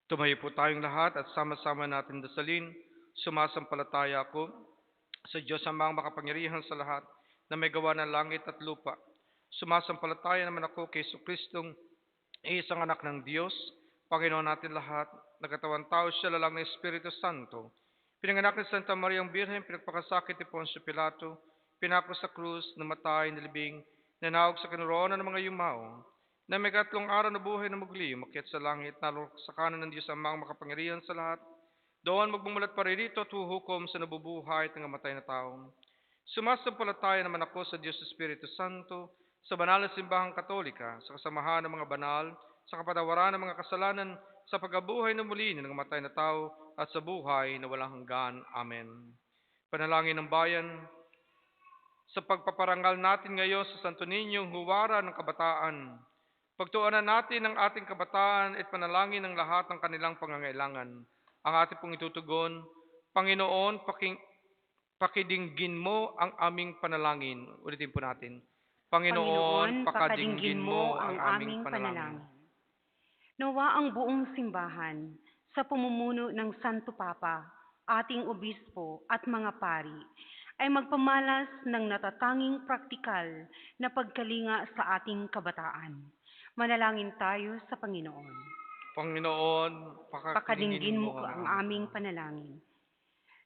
Tumayo po tayong lahat at sama-sama natin dasalin. Sumasampalataya ako sa Diyos amang makapangyarihan sa lahat na may gawa ng langit at lupa. Sumasampalataya naman ako kay Kristong isang anak ng Diyos, Panginoon natin lahat, nagkatawang tao siya lalang ng Espiritu Santo. Pinanganak ni Santa Maria ang Birhen, pinagpakasakit ni Poncio Pilato, pinako sa krus, namatay, nilibing, nanawag sa kinuroonan ng mga yumao, na may 3 araw na buhay na mugli, umakyat sa langit, nalok sa kanan ng Diyos amang makapangyarihan sa lahat. Doon magbumulat pa ririto at huhukom sa nabubuhay at nangamatay na tao. Sumasampalataya naman ako sa Diyos Espiritu Santo, sa banal na simbahang katolika, sa kasamahan ng mga banal, sa kapatawaran ng mga kasalanan, sa pagkabuhay na muli ng nangamatay na tao, at sa buhay na walang hanggan. Amen. Panalangin ng bayan, sa pagpaparangal natin ngayon sa Santo Niñong Huwara ng Kabataan, pagtuunan natin ang ating kabataan at panalangin ng lahat ng kanilang pangangailangan. Ang ating pong itutugon, Panginoon, pakidinggin mo ang aming panalangin. Ulitin po natin. Panginoon, pakadinggin mo ang aming panalangin. Nawa ang buong simbahan sa pamumuno ng Santo Papa, ating obispo at mga pari ay magpamalas ng natatanging praktikal na pagkalinga sa ating kabataan. Manalangin tayo sa Panginoon. Panginoon, Pakadinggin mo ang aming panalangin.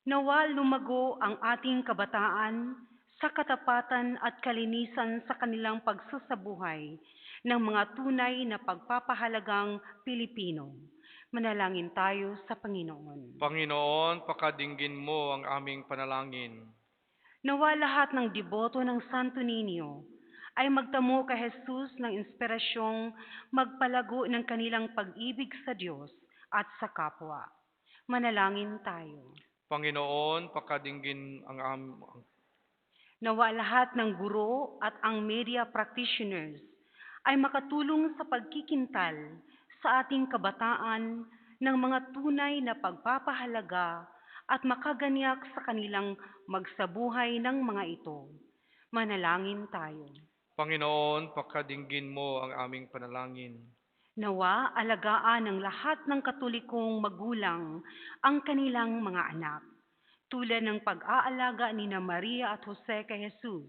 Nawa lumago ang ating kabataan sa katapatan at kalinisan sa kanilang pagsasabuhay ng mga tunay na pagpapahalagang Pilipino. Manalangin tayo sa Panginoon. Panginoon, pakadinggin mo ang aming panalangin. Nawa lahat ng deboto ng Santo Niño ay magtamo kay Jesus ng inspirasyong magpalago ng kanilang pag-ibig sa Diyos at sa kapwa. Manalangin tayo. Panginoon, pakadinggin ang aming... Nawa lahat ng guro at ang media practitioners ay makatulong sa pagkikintal sa ating kabataan ng mga tunay na pagpapahalaga at makaganyak sa kanilang magsabuhay ng mga ito. Manalangin tayo. Panginoon, pakadinggin mo ang aming panalangin. Nawa alagaan ng lahat ng katolikong magulang ang kanilang mga anak, tulad ng pag-aalaga ni Maria at Jose kay Jesus,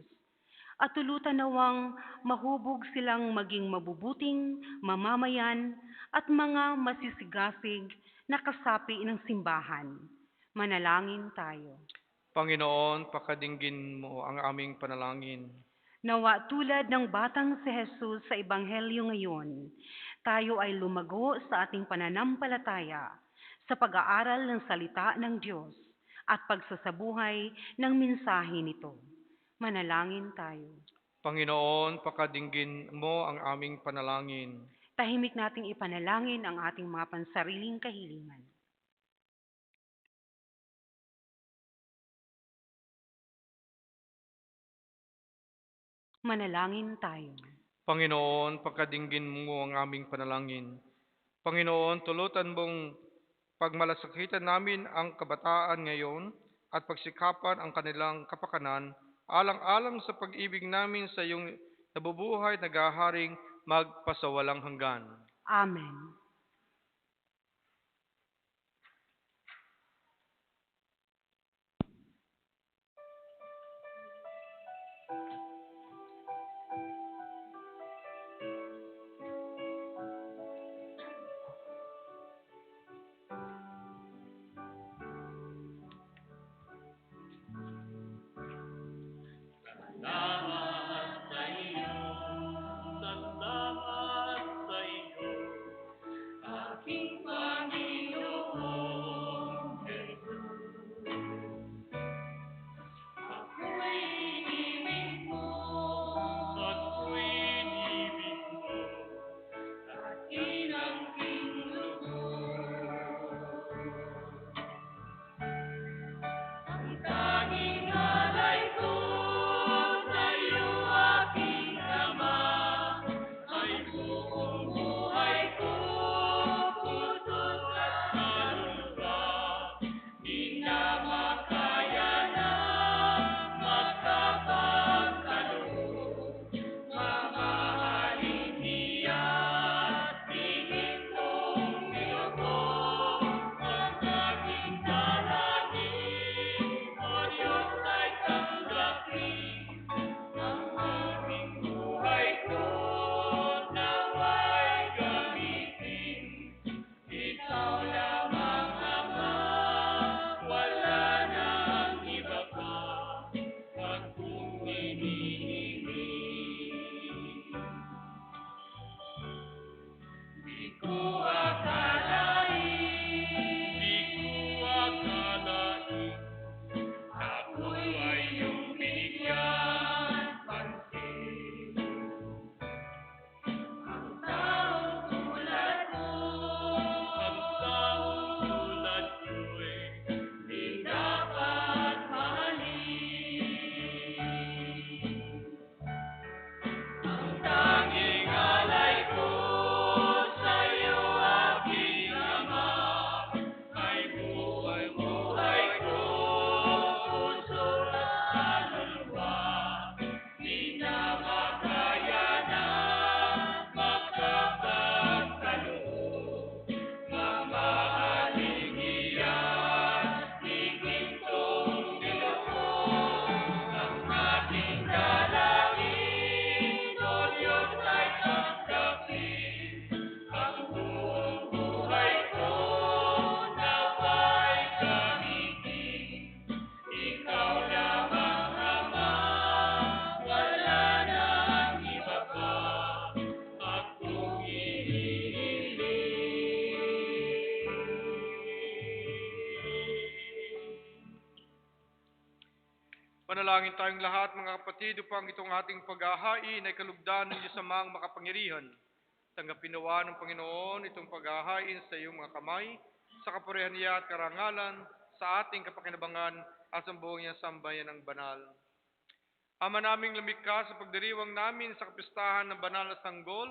at tulutan nawang mahubog silang maging mabubuting mamamayan at mga masisigasig na kasapi ng simbahan. Manalangin tayo. Panginoon, pakadinggin mo ang aming panalangin. Nawa tulad ng batang si Jesus sa Ebanghelyo ngayon, tayo ay lumago sa ating pananampalataya sa pag-aaral ng salita ng Diyos at pagsasabuhay ng mensahe nito. Manalangin tayo. Panginoon, pakadinggin mo ang aming panalangin. Tahimik nating ipanalangin ang ating mga pansariling kahilingan. Manalangin tayo. Panginoon, pakadinggin mo ang aming panalangin. Panginoon, tulutan mong pagmalasakitan namin ang kabataan ngayon at pagsikapan ang kanilang kapakanan, alang-alang sa pag-ibig namin sa iyong nabubuhay na gaharing magpasawalang hanggan. Amen. Manalangin tayong lahat, mga kapatid, upang itong ating paghahain ay kalugdan ng Diyos Amang makapangyarihan. Tanggapin nawa ng Panginoon itong paghahain sa iyong mga kamay, sa kapurihan niya at karangalan, sa ating kapakinabangan at sa buong niyang sambayan ng banal. Ama naming lumikha, sa pagdiriwang namin sa kapistahan ng banal na sanggol,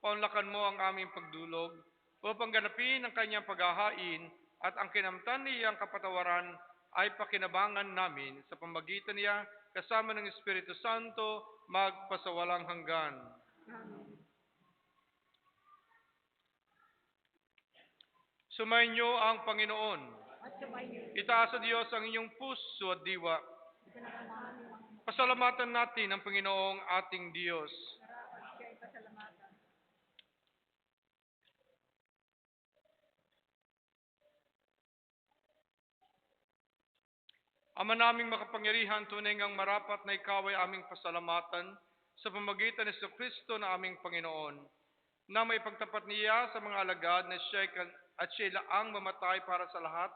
paunlakan mo ang aming pagdulog, upang ganapin ang kanyang paghahain at ang kinamtan niyang kapatawaran ay pakinabangan namin sa pamagitan niya kasama ng Espiritu Santo magpasawalang hanggan. Sumayin niyo ang Panginoon. Itaas sa Diyos ang inyong puso at diwa. Pasalamatan natin ang Panginoong ating Diyos. Ama naming makapangyarihan, tunay ngang marapat na ikaw ay aming pasalamatan sa pamagitan ni Kristo na aming Panginoon, na may pagtapat niya sa mga alagad na siya ang mamatay para sa lahat.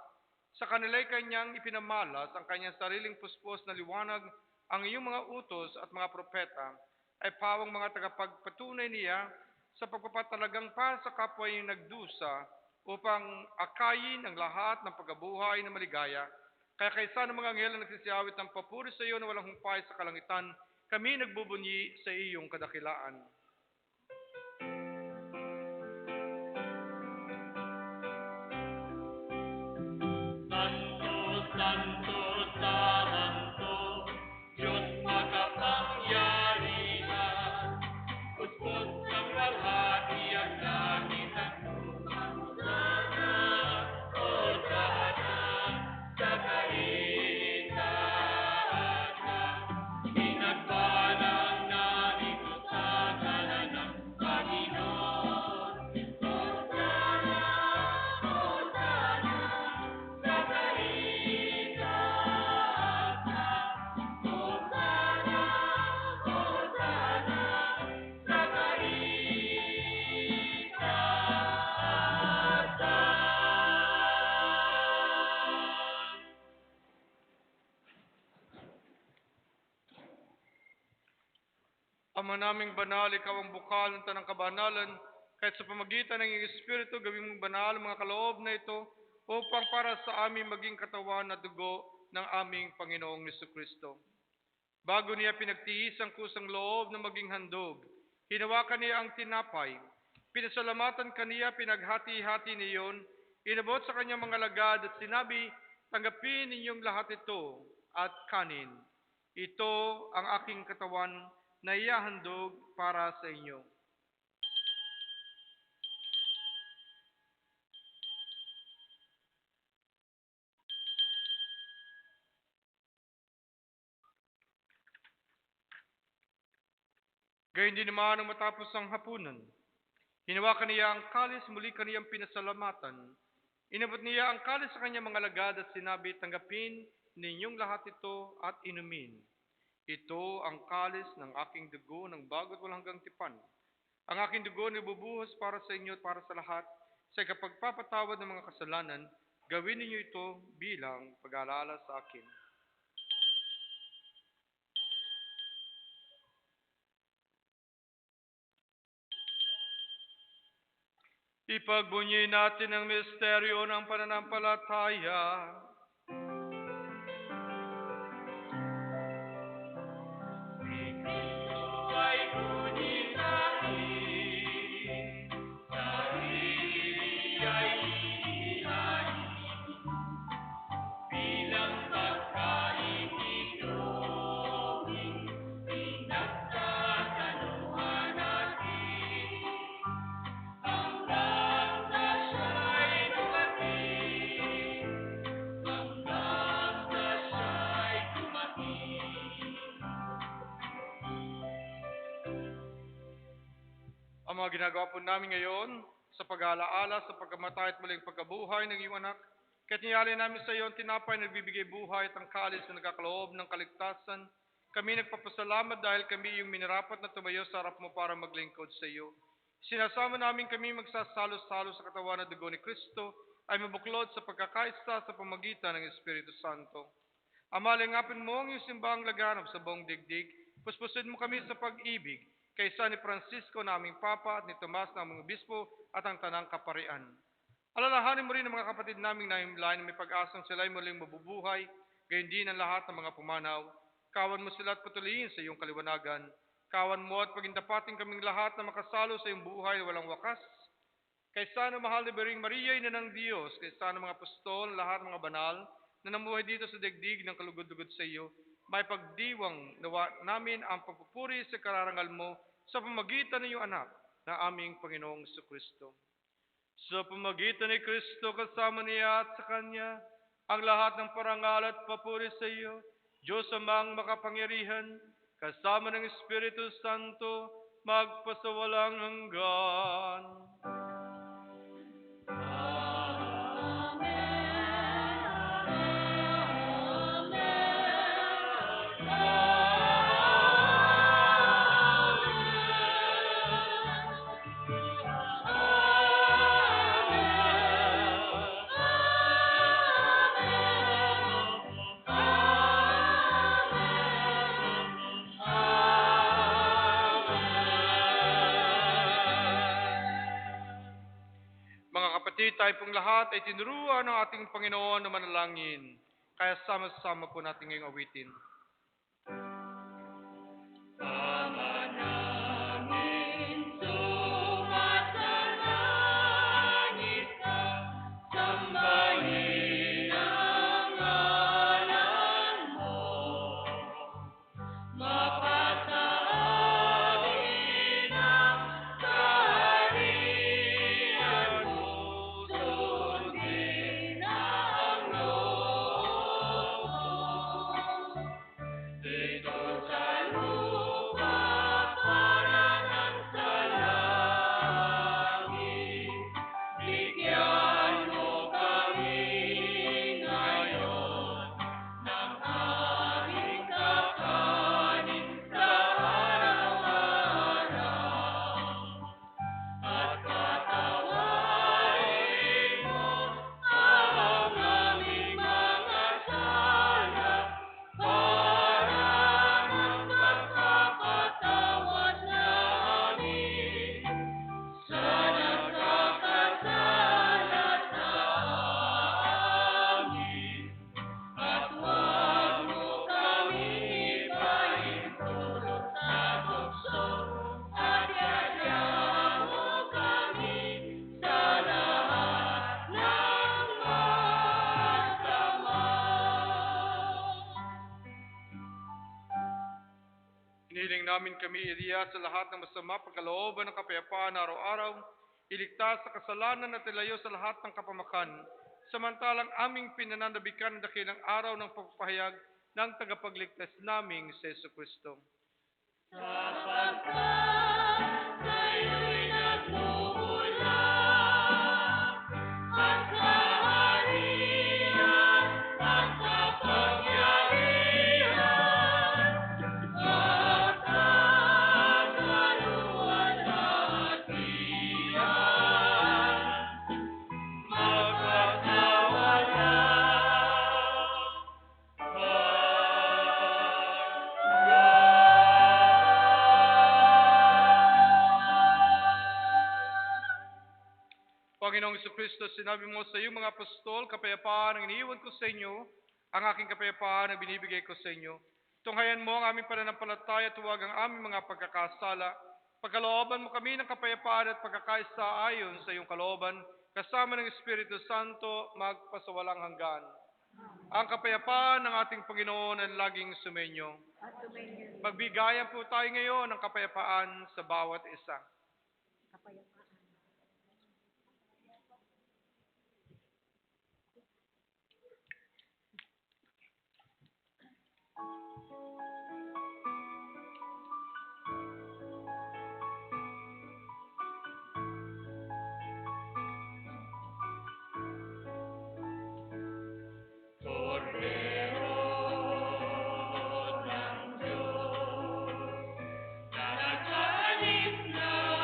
Sa kanila'y kanyang ipinamalas ang kanyang sariling puspos na liwanag, ang iyong mga utos at mga propeta ay pawang mga tagapagpatunay niya sa pagpapatalagang para sa kapwa yung nagdusa upang akayin ang lahat ng pagkabuhay na maligaya. Kaya kaysa ng mga anghel na nagsisiyawit ng papuri sa iyo na walang humpay sa kalangitan, kami nagbubunyi sa iyong kadakilaan. Ama naming banal, ikaw ang bukal ng tanang kabanalan, kahit sa pamagitan ng iyong Espiritu, gawin mong banal mga kaloob na ito, upang para sa aming maging katawan at dugo ng aming Panginoong Jesucristo. Bago niya pinagtiis ang kusang loob na maging handog, hinawakan niya ang tinapay, pinasalamatan kaniya, pinaghati-hati niyon, inabot sa kanyang mga lagad at sinabi, tanggapin ninyong lahat ito at kanin. Ito ang aking katawan na iyahandog para sa inyo. Gayun din naman nang matapos ang hapunan, hinawakan niya ang kalis, muli kaniyang pinasalamatan. Inabot niya ang kalis sa kanyang mga lagad at sinabi, tanggapin ninyong lahat ito at inumin. Ito ang kalis ng aking dugo ng bago't walang hanggang tipan. Ang aking dugo na ibubuhos para sa inyo at para sa lahat, sa ikapagpapatawad ng mga kasalanan, gawin ninyo ito bilang pag-aalala sa akin. Ipagbunyi natin ang misteryo ng pananampalataya. Ang mga ginagawa po namin ngayon sa pag-aalaala sa pagkamatay at muling pagkabuhay ng iyong anak, kaya't niyali namin sa iyo ang tinapay na nagbibigay buhay at ang kalis na nagkakaloob ng kaligtasan. Kami nagpapasalamat dahil kami iyong minarapat na tumayo sa harap mo para maglingkod sa iyo. Sinasama namin kami magsasalo-salo sa katawan at dugo ni Kristo ay mabuklod sa pagkakaisa sa pamagitan ng Espiritu Santo. Amalingapin mo ang iyong simbahang laganap sa buong digdig. Puspusin mo kami sa pag-ibig, kaysa ni Francisco na aming Papa at ni Tomas na aming Obispo at ang Tanang Kaparian. Alalahanin mo rin ang mga kapatid naming nahimlain na may pag-asang sila'y muling mabubuhay, gayon din ang lahat ng mga pumanaw. Kawan mo sila at patuloyin sa iyong kaliwanagan. Kawan mo at pagindapating kaming lahat na makasalo sa iyong buhay na walang wakas. Kaysa na mahal ni Bering Maria, ina ng Diyos, kaysa ng mga apostol, lahat ng mga banal, na namuhay dito sa digdig ng kalugod-lugod sa iyo, may pagdiwang nawa namin ang pagpupuri sa kararangal mo sa pamagitan ng iyong anak na aming Panginoong Kristo. Sa pamagitan ni Kristo kasama niya at sa Kanya, ang lahat ng parangal at papuri sa iyo, Diyos amang makapangyarihan, kasama ng Espiritu Santo, magpasawalang hanggan. Mga kapatid, tayo pong lahat ay tinuruan ng ating Panginoon na manalangin. Kaya sama-sama po natin ngayong awitin. Hiniling namin kami iriya sa lahat ng masama pagkalooban ng kapayapaan araw-araw, iligtas sa kasalanan at ilayo sa lahat ng kapamakan, samantalang aming pinananabikan ang dakilang araw ng pagpapahayag ng tagapagligtas naming si Jesucristo. Panginoong Jesucristo, sinabi mo sa iyong mga apostol, kapayapaan ang iniiwan ko sa inyo, ang aking kapayapaan ang binibigay ko sa inyo. Tunghayan mo ang aming pananampalataya at huwag ang aming mga pagkakasala. Pagkalooban mo kami ng kapayapaan at pagkakaisa ayon sa iyong kalooban, kasama ng Espiritu Santo, magpasawalang hanggan. Ang kapayapaan ng ating Panginoon ay laging sumenyo. Magbigayan po tayo ngayon ng kapayapaan sa bawat isa. Nagkalis na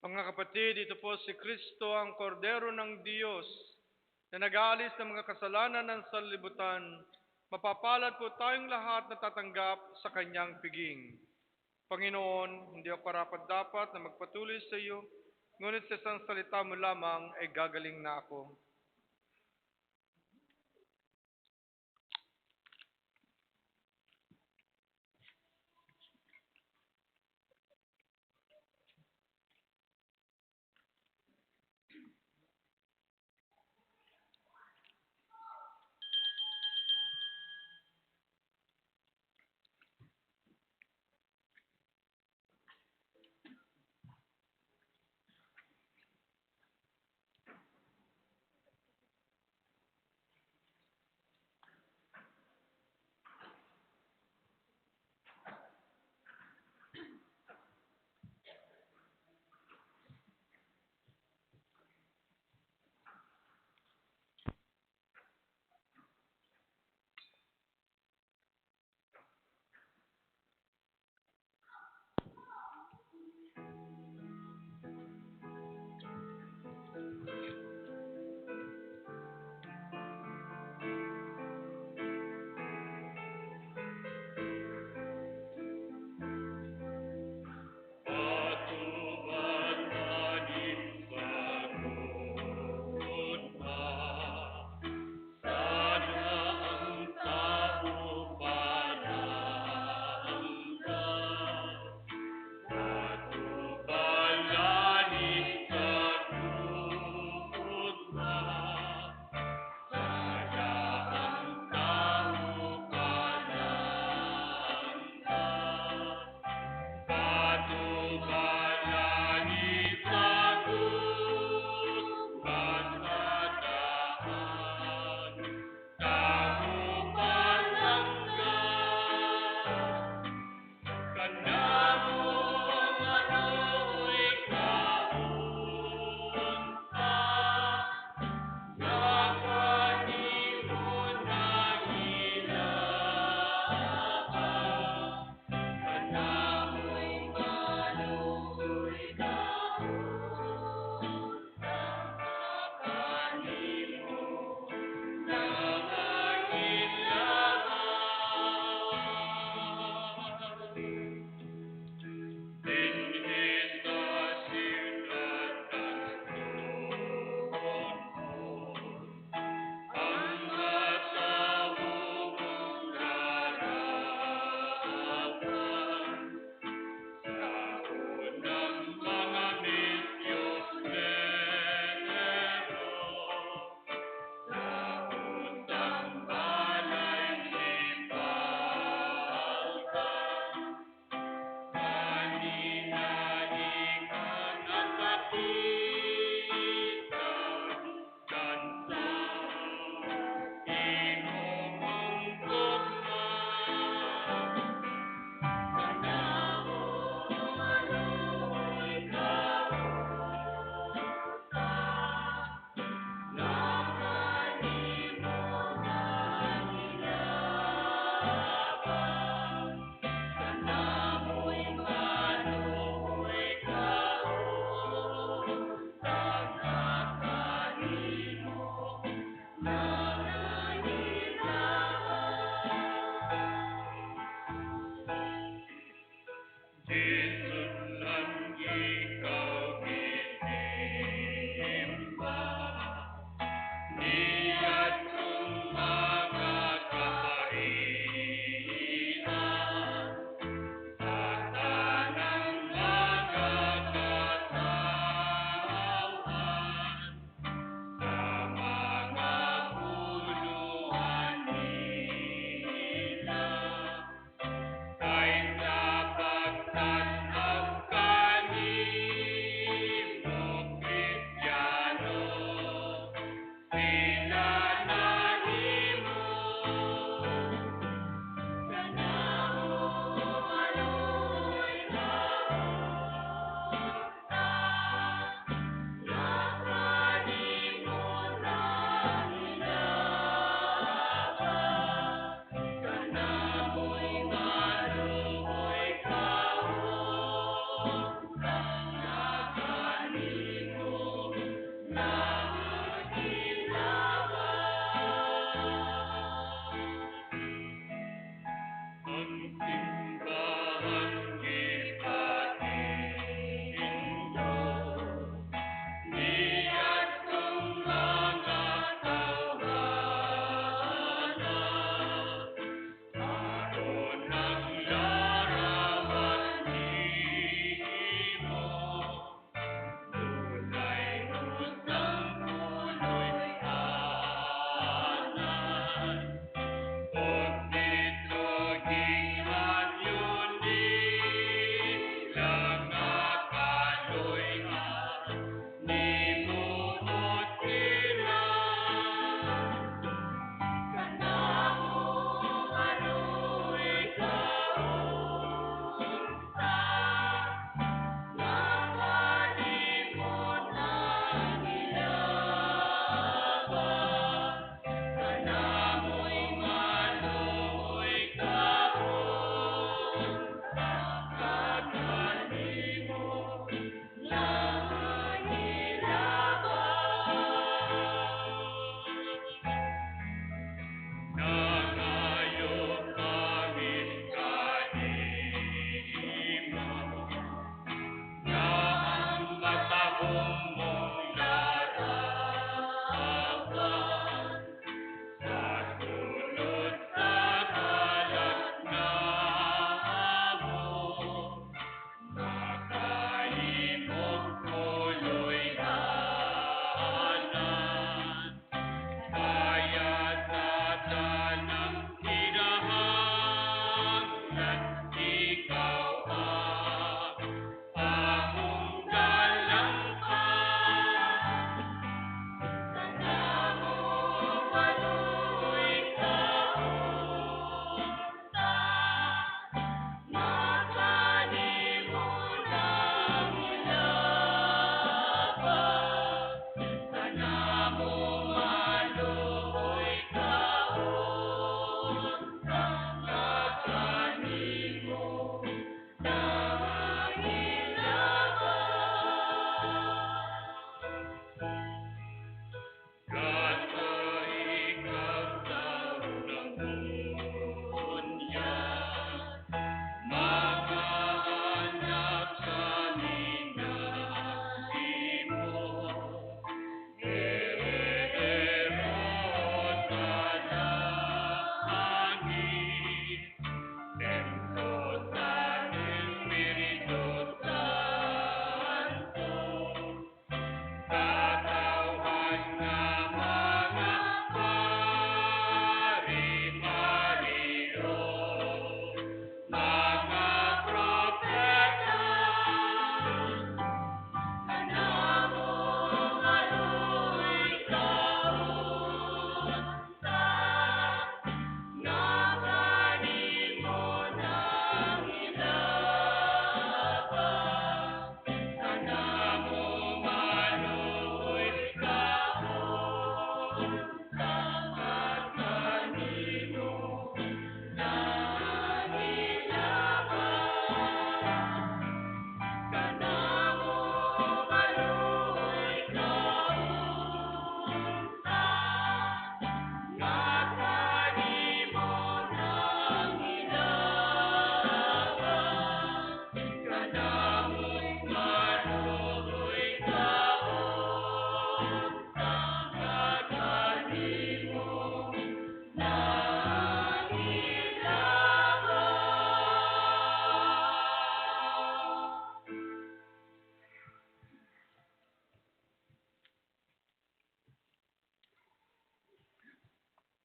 Mga kapatid, ito po si Kristo ang kordero ng Diyos na nag-aalis ng mga kasalanan ng sanlibutan. Mapapalad po tayong lahat na tatanggap sa kanyang piging. Panginoon, hindi ako karapat-dapat na magpatuloy sa iyo, ngunit sa isang salita mo lamang ay gagaling na ako.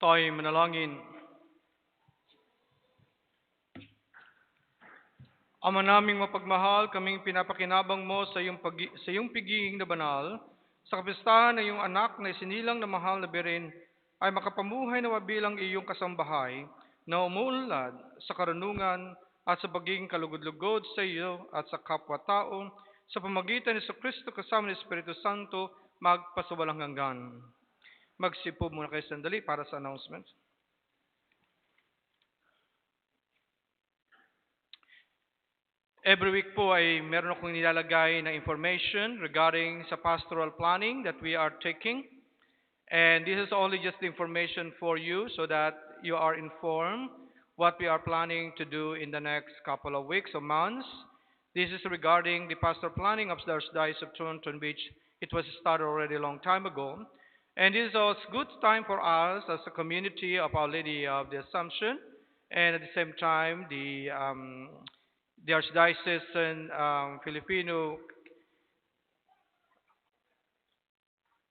Tayo'y manalangin. Ama naming mapagmahal, kaming pinapakinabang mo sa iyong piging na banal, sa kapistahan ng iyong anak na isinilang na mahal na Birin, ay makapamuhay na mabilang iyong kasambahay na umuunlad sa karunungan at sa pagiging kalugod-lugod sa iyo at sa kapwa-tao sa pamagitan ni Kristo kasama ni Espiritu Santo magpasawalang hanggan. Magsipo muna kayo sandali para sa announcement. Every week po ay meron akong nilalagay na information regarding sa pastoral planning that we are taking. And this is only just information for you so that you are informed what we are planning to do in the next couple of weeks or months. This is regarding the pastoral planning of the Archdiocese of Toronto, which it was started already a long time ago. And this is a good time for us as a community of Our Lady of the Assumption, and at the same time the Archdiocesan Filipino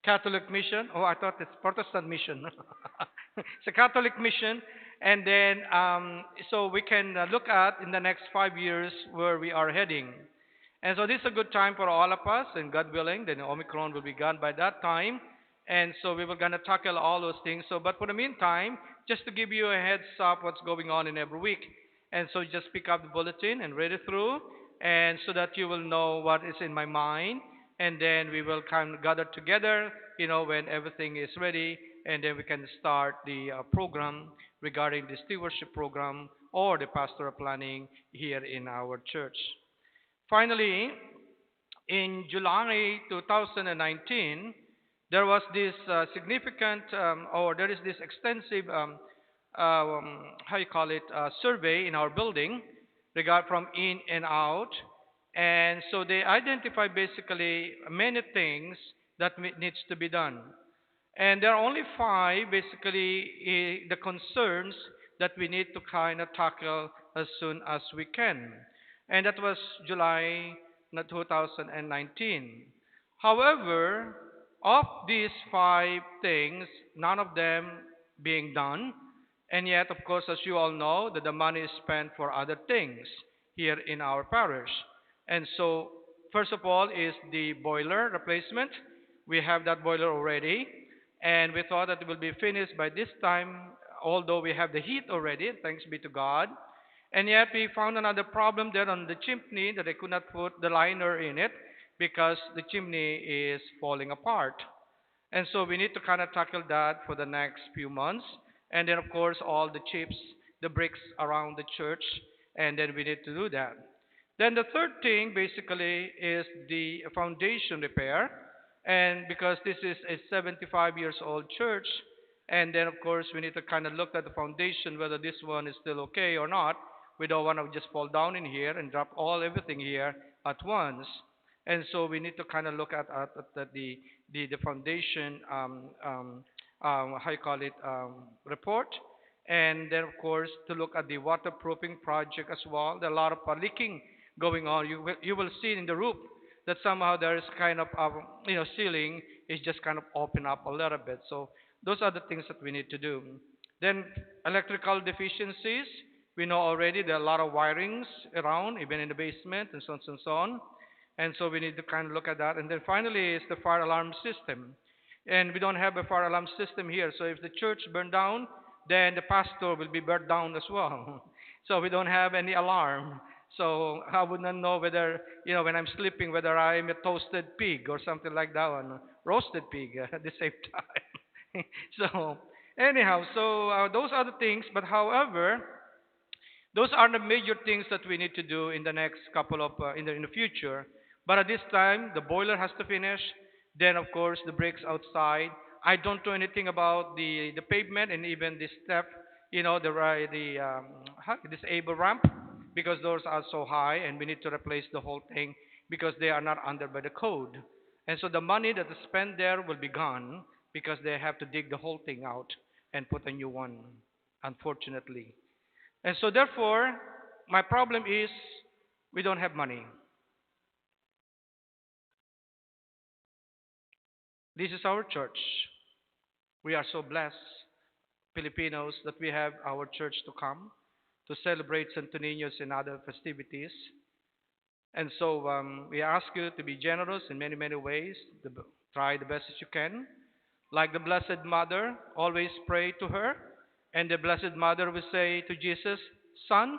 Catholic Mission. Oh, I thought it's Protestant Mission. It's a Catholic mission. And then, so we can look at in the next 5 years where we are heading. And so this is a good time for all of us, and God willing, then Omicron will be gone by that time. And so we were going to tackle all those things. So, but for the meantime, just to give you a heads up what's going on in every week. And so just pick up the bulletin and read it through, and so that you will know what is in my mind. And then we will kind of gather together, when everything is ready, and then we can start the program regarding the stewardship program or the pastoral planning here in our church. Finally, in July 2019, there was this significant, or there is this extensive, how you call it, survey in our building regard from in and out. And so they identify basically many things that needs to be done. And there are only 5 basically the concerns that we need to kind of tackle as soon as we can. And that was July 2019. However, of these 5 things, none of them being done. And yet, of course, as you all know, that the money is spent for other things here in our parish. And so, first of all, is the boiler replacement. We have that boiler already, and we thought that it will be finished by this time, although we have the heat already, thanks be to God. And yet we found another problem there on the chimney that they could not put the liner in it because the chimney is falling apart. And so we need to kind of tackle that for the next few months. And then, of course, all the chips, the bricks around the church, and then we need to do that. Then the third thing basically is the foundation repair. And because this is a 75 years old church, and then of course we need to kind of look at the foundation, whether this one is still okay or not. We don't want to just fall down in here and drop everything here at once. And so we need to kind of look at the foundation, how you call it, report. And then, of course, to look at the waterproofing project as well. There are a lot of leaking going on. You will see in the roof that somehow there is kind of, ceiling is just kind of open up a little bit. So those are the things that we need to do. Then electrical deficiencies. We know already there are a lot of wirings around, even in the basement and so on and so on. And so we need to kind of look at that. And then finally is the fire alarm system. And we don't have a fire alarm system here. So if the church burned down, then the pastor will be burned down as well. So we don't have any alarm. So I would not know whether, when I'm sleeping, whether I'm a toasted pig or something like that one, roasted pig at the same time. So anyhow, so those are the things. But however, those are the major things that we need to do in the next couple of, in the future. But at this time, the boiler has to finish. Then, of course, the bricks outside. I don't know anything about the pavement and even the step, disabled ramp, because those are so high, and we need to replace the whole thing because they are not under by the code. And so the money that is spent there will be gone because they have to dig the whole thing out and put a new one, unfortunately. And so therefore, my problem is we don't have money. This is our church. We are so blessed Filipinos that we have our church to come to celebrate Santo Niños and other festivities. And so we ask you to be generous in many, many ways. Try the best as you can. Like the Blessed Mother, always pray to her. And the Blessed Mother will say to Jesus, Son,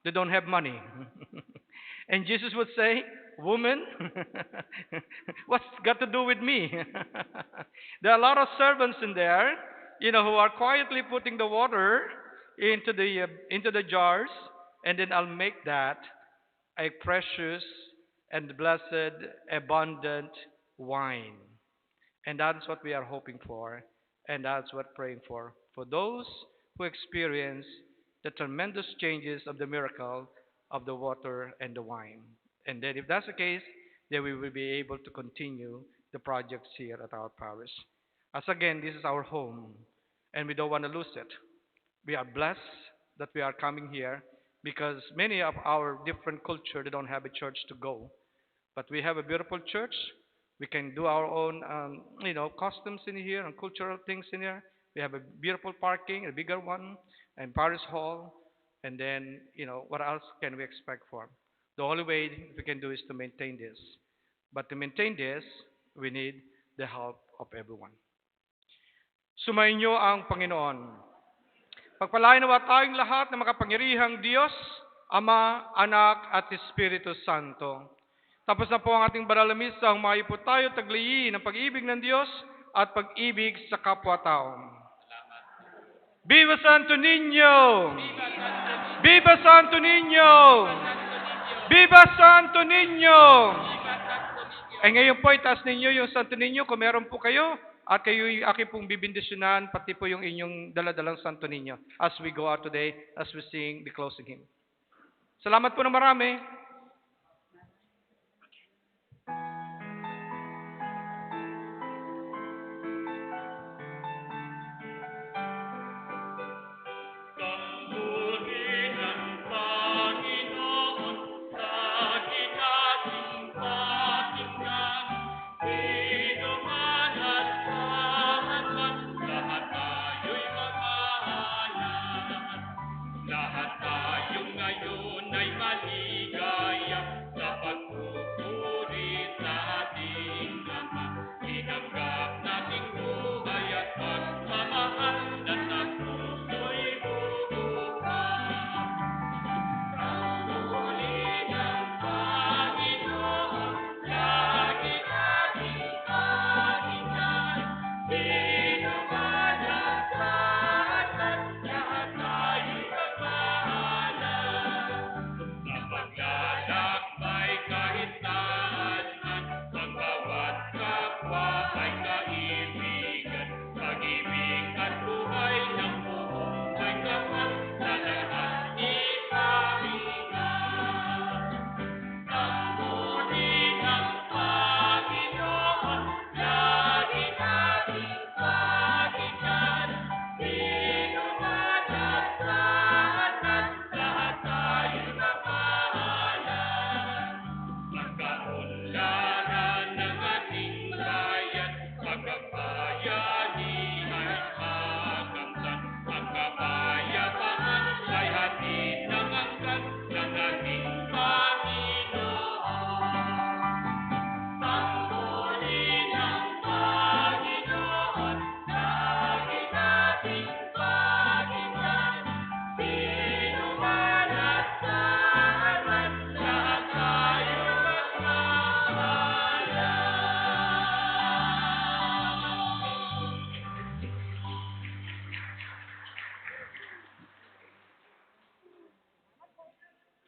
they don't have money. And Jesus would say, Woman, what's got to do with me? There are a lot of servants in there, who are quietly putting the water into the jars, and then I'll make that a precious and blessed, abundant wine. And that's what we are hoping for, and that's what praying for those who experience the tremendous changes of the miracle of the water and the wine. And then, if that's the case, then we will be able to continue the projects here at our parish. As again, this is our home, and we don't want to lose it. We are blessed that we are coming here because many of our different culture they don't have a church to go, but we have a beautiful church. We can do our own, customs in here and cultural things in here. We have a beautiful parking, a bigger one, and parish hall. And then, what else can we expect for? The only way we can do is to maintain this. But to maintain this, we need the help of everyone. Sumainyo ang Panginoon. Pagpalain nawa tayong lahat ng makapangyarihang Diyos, Ama, Anak, at Espiritu Santo. Tapos na po ang ating banal na misa, humayo po tayo tagliyin ng pag-ibig ng Diyos at pag-ibig sa kapwa-tao. Viva Santo Niño! Viva Santo Niño! Viva Santo Niño! Ay ngayon po, itaas ninyo yung Santo Niño kung meron po kayo at kayo aking pong bibindisyonan, pati po yung inyong daladalang Santo Niño as we go out today, as we sing the closing hymn. Salamat po na marami.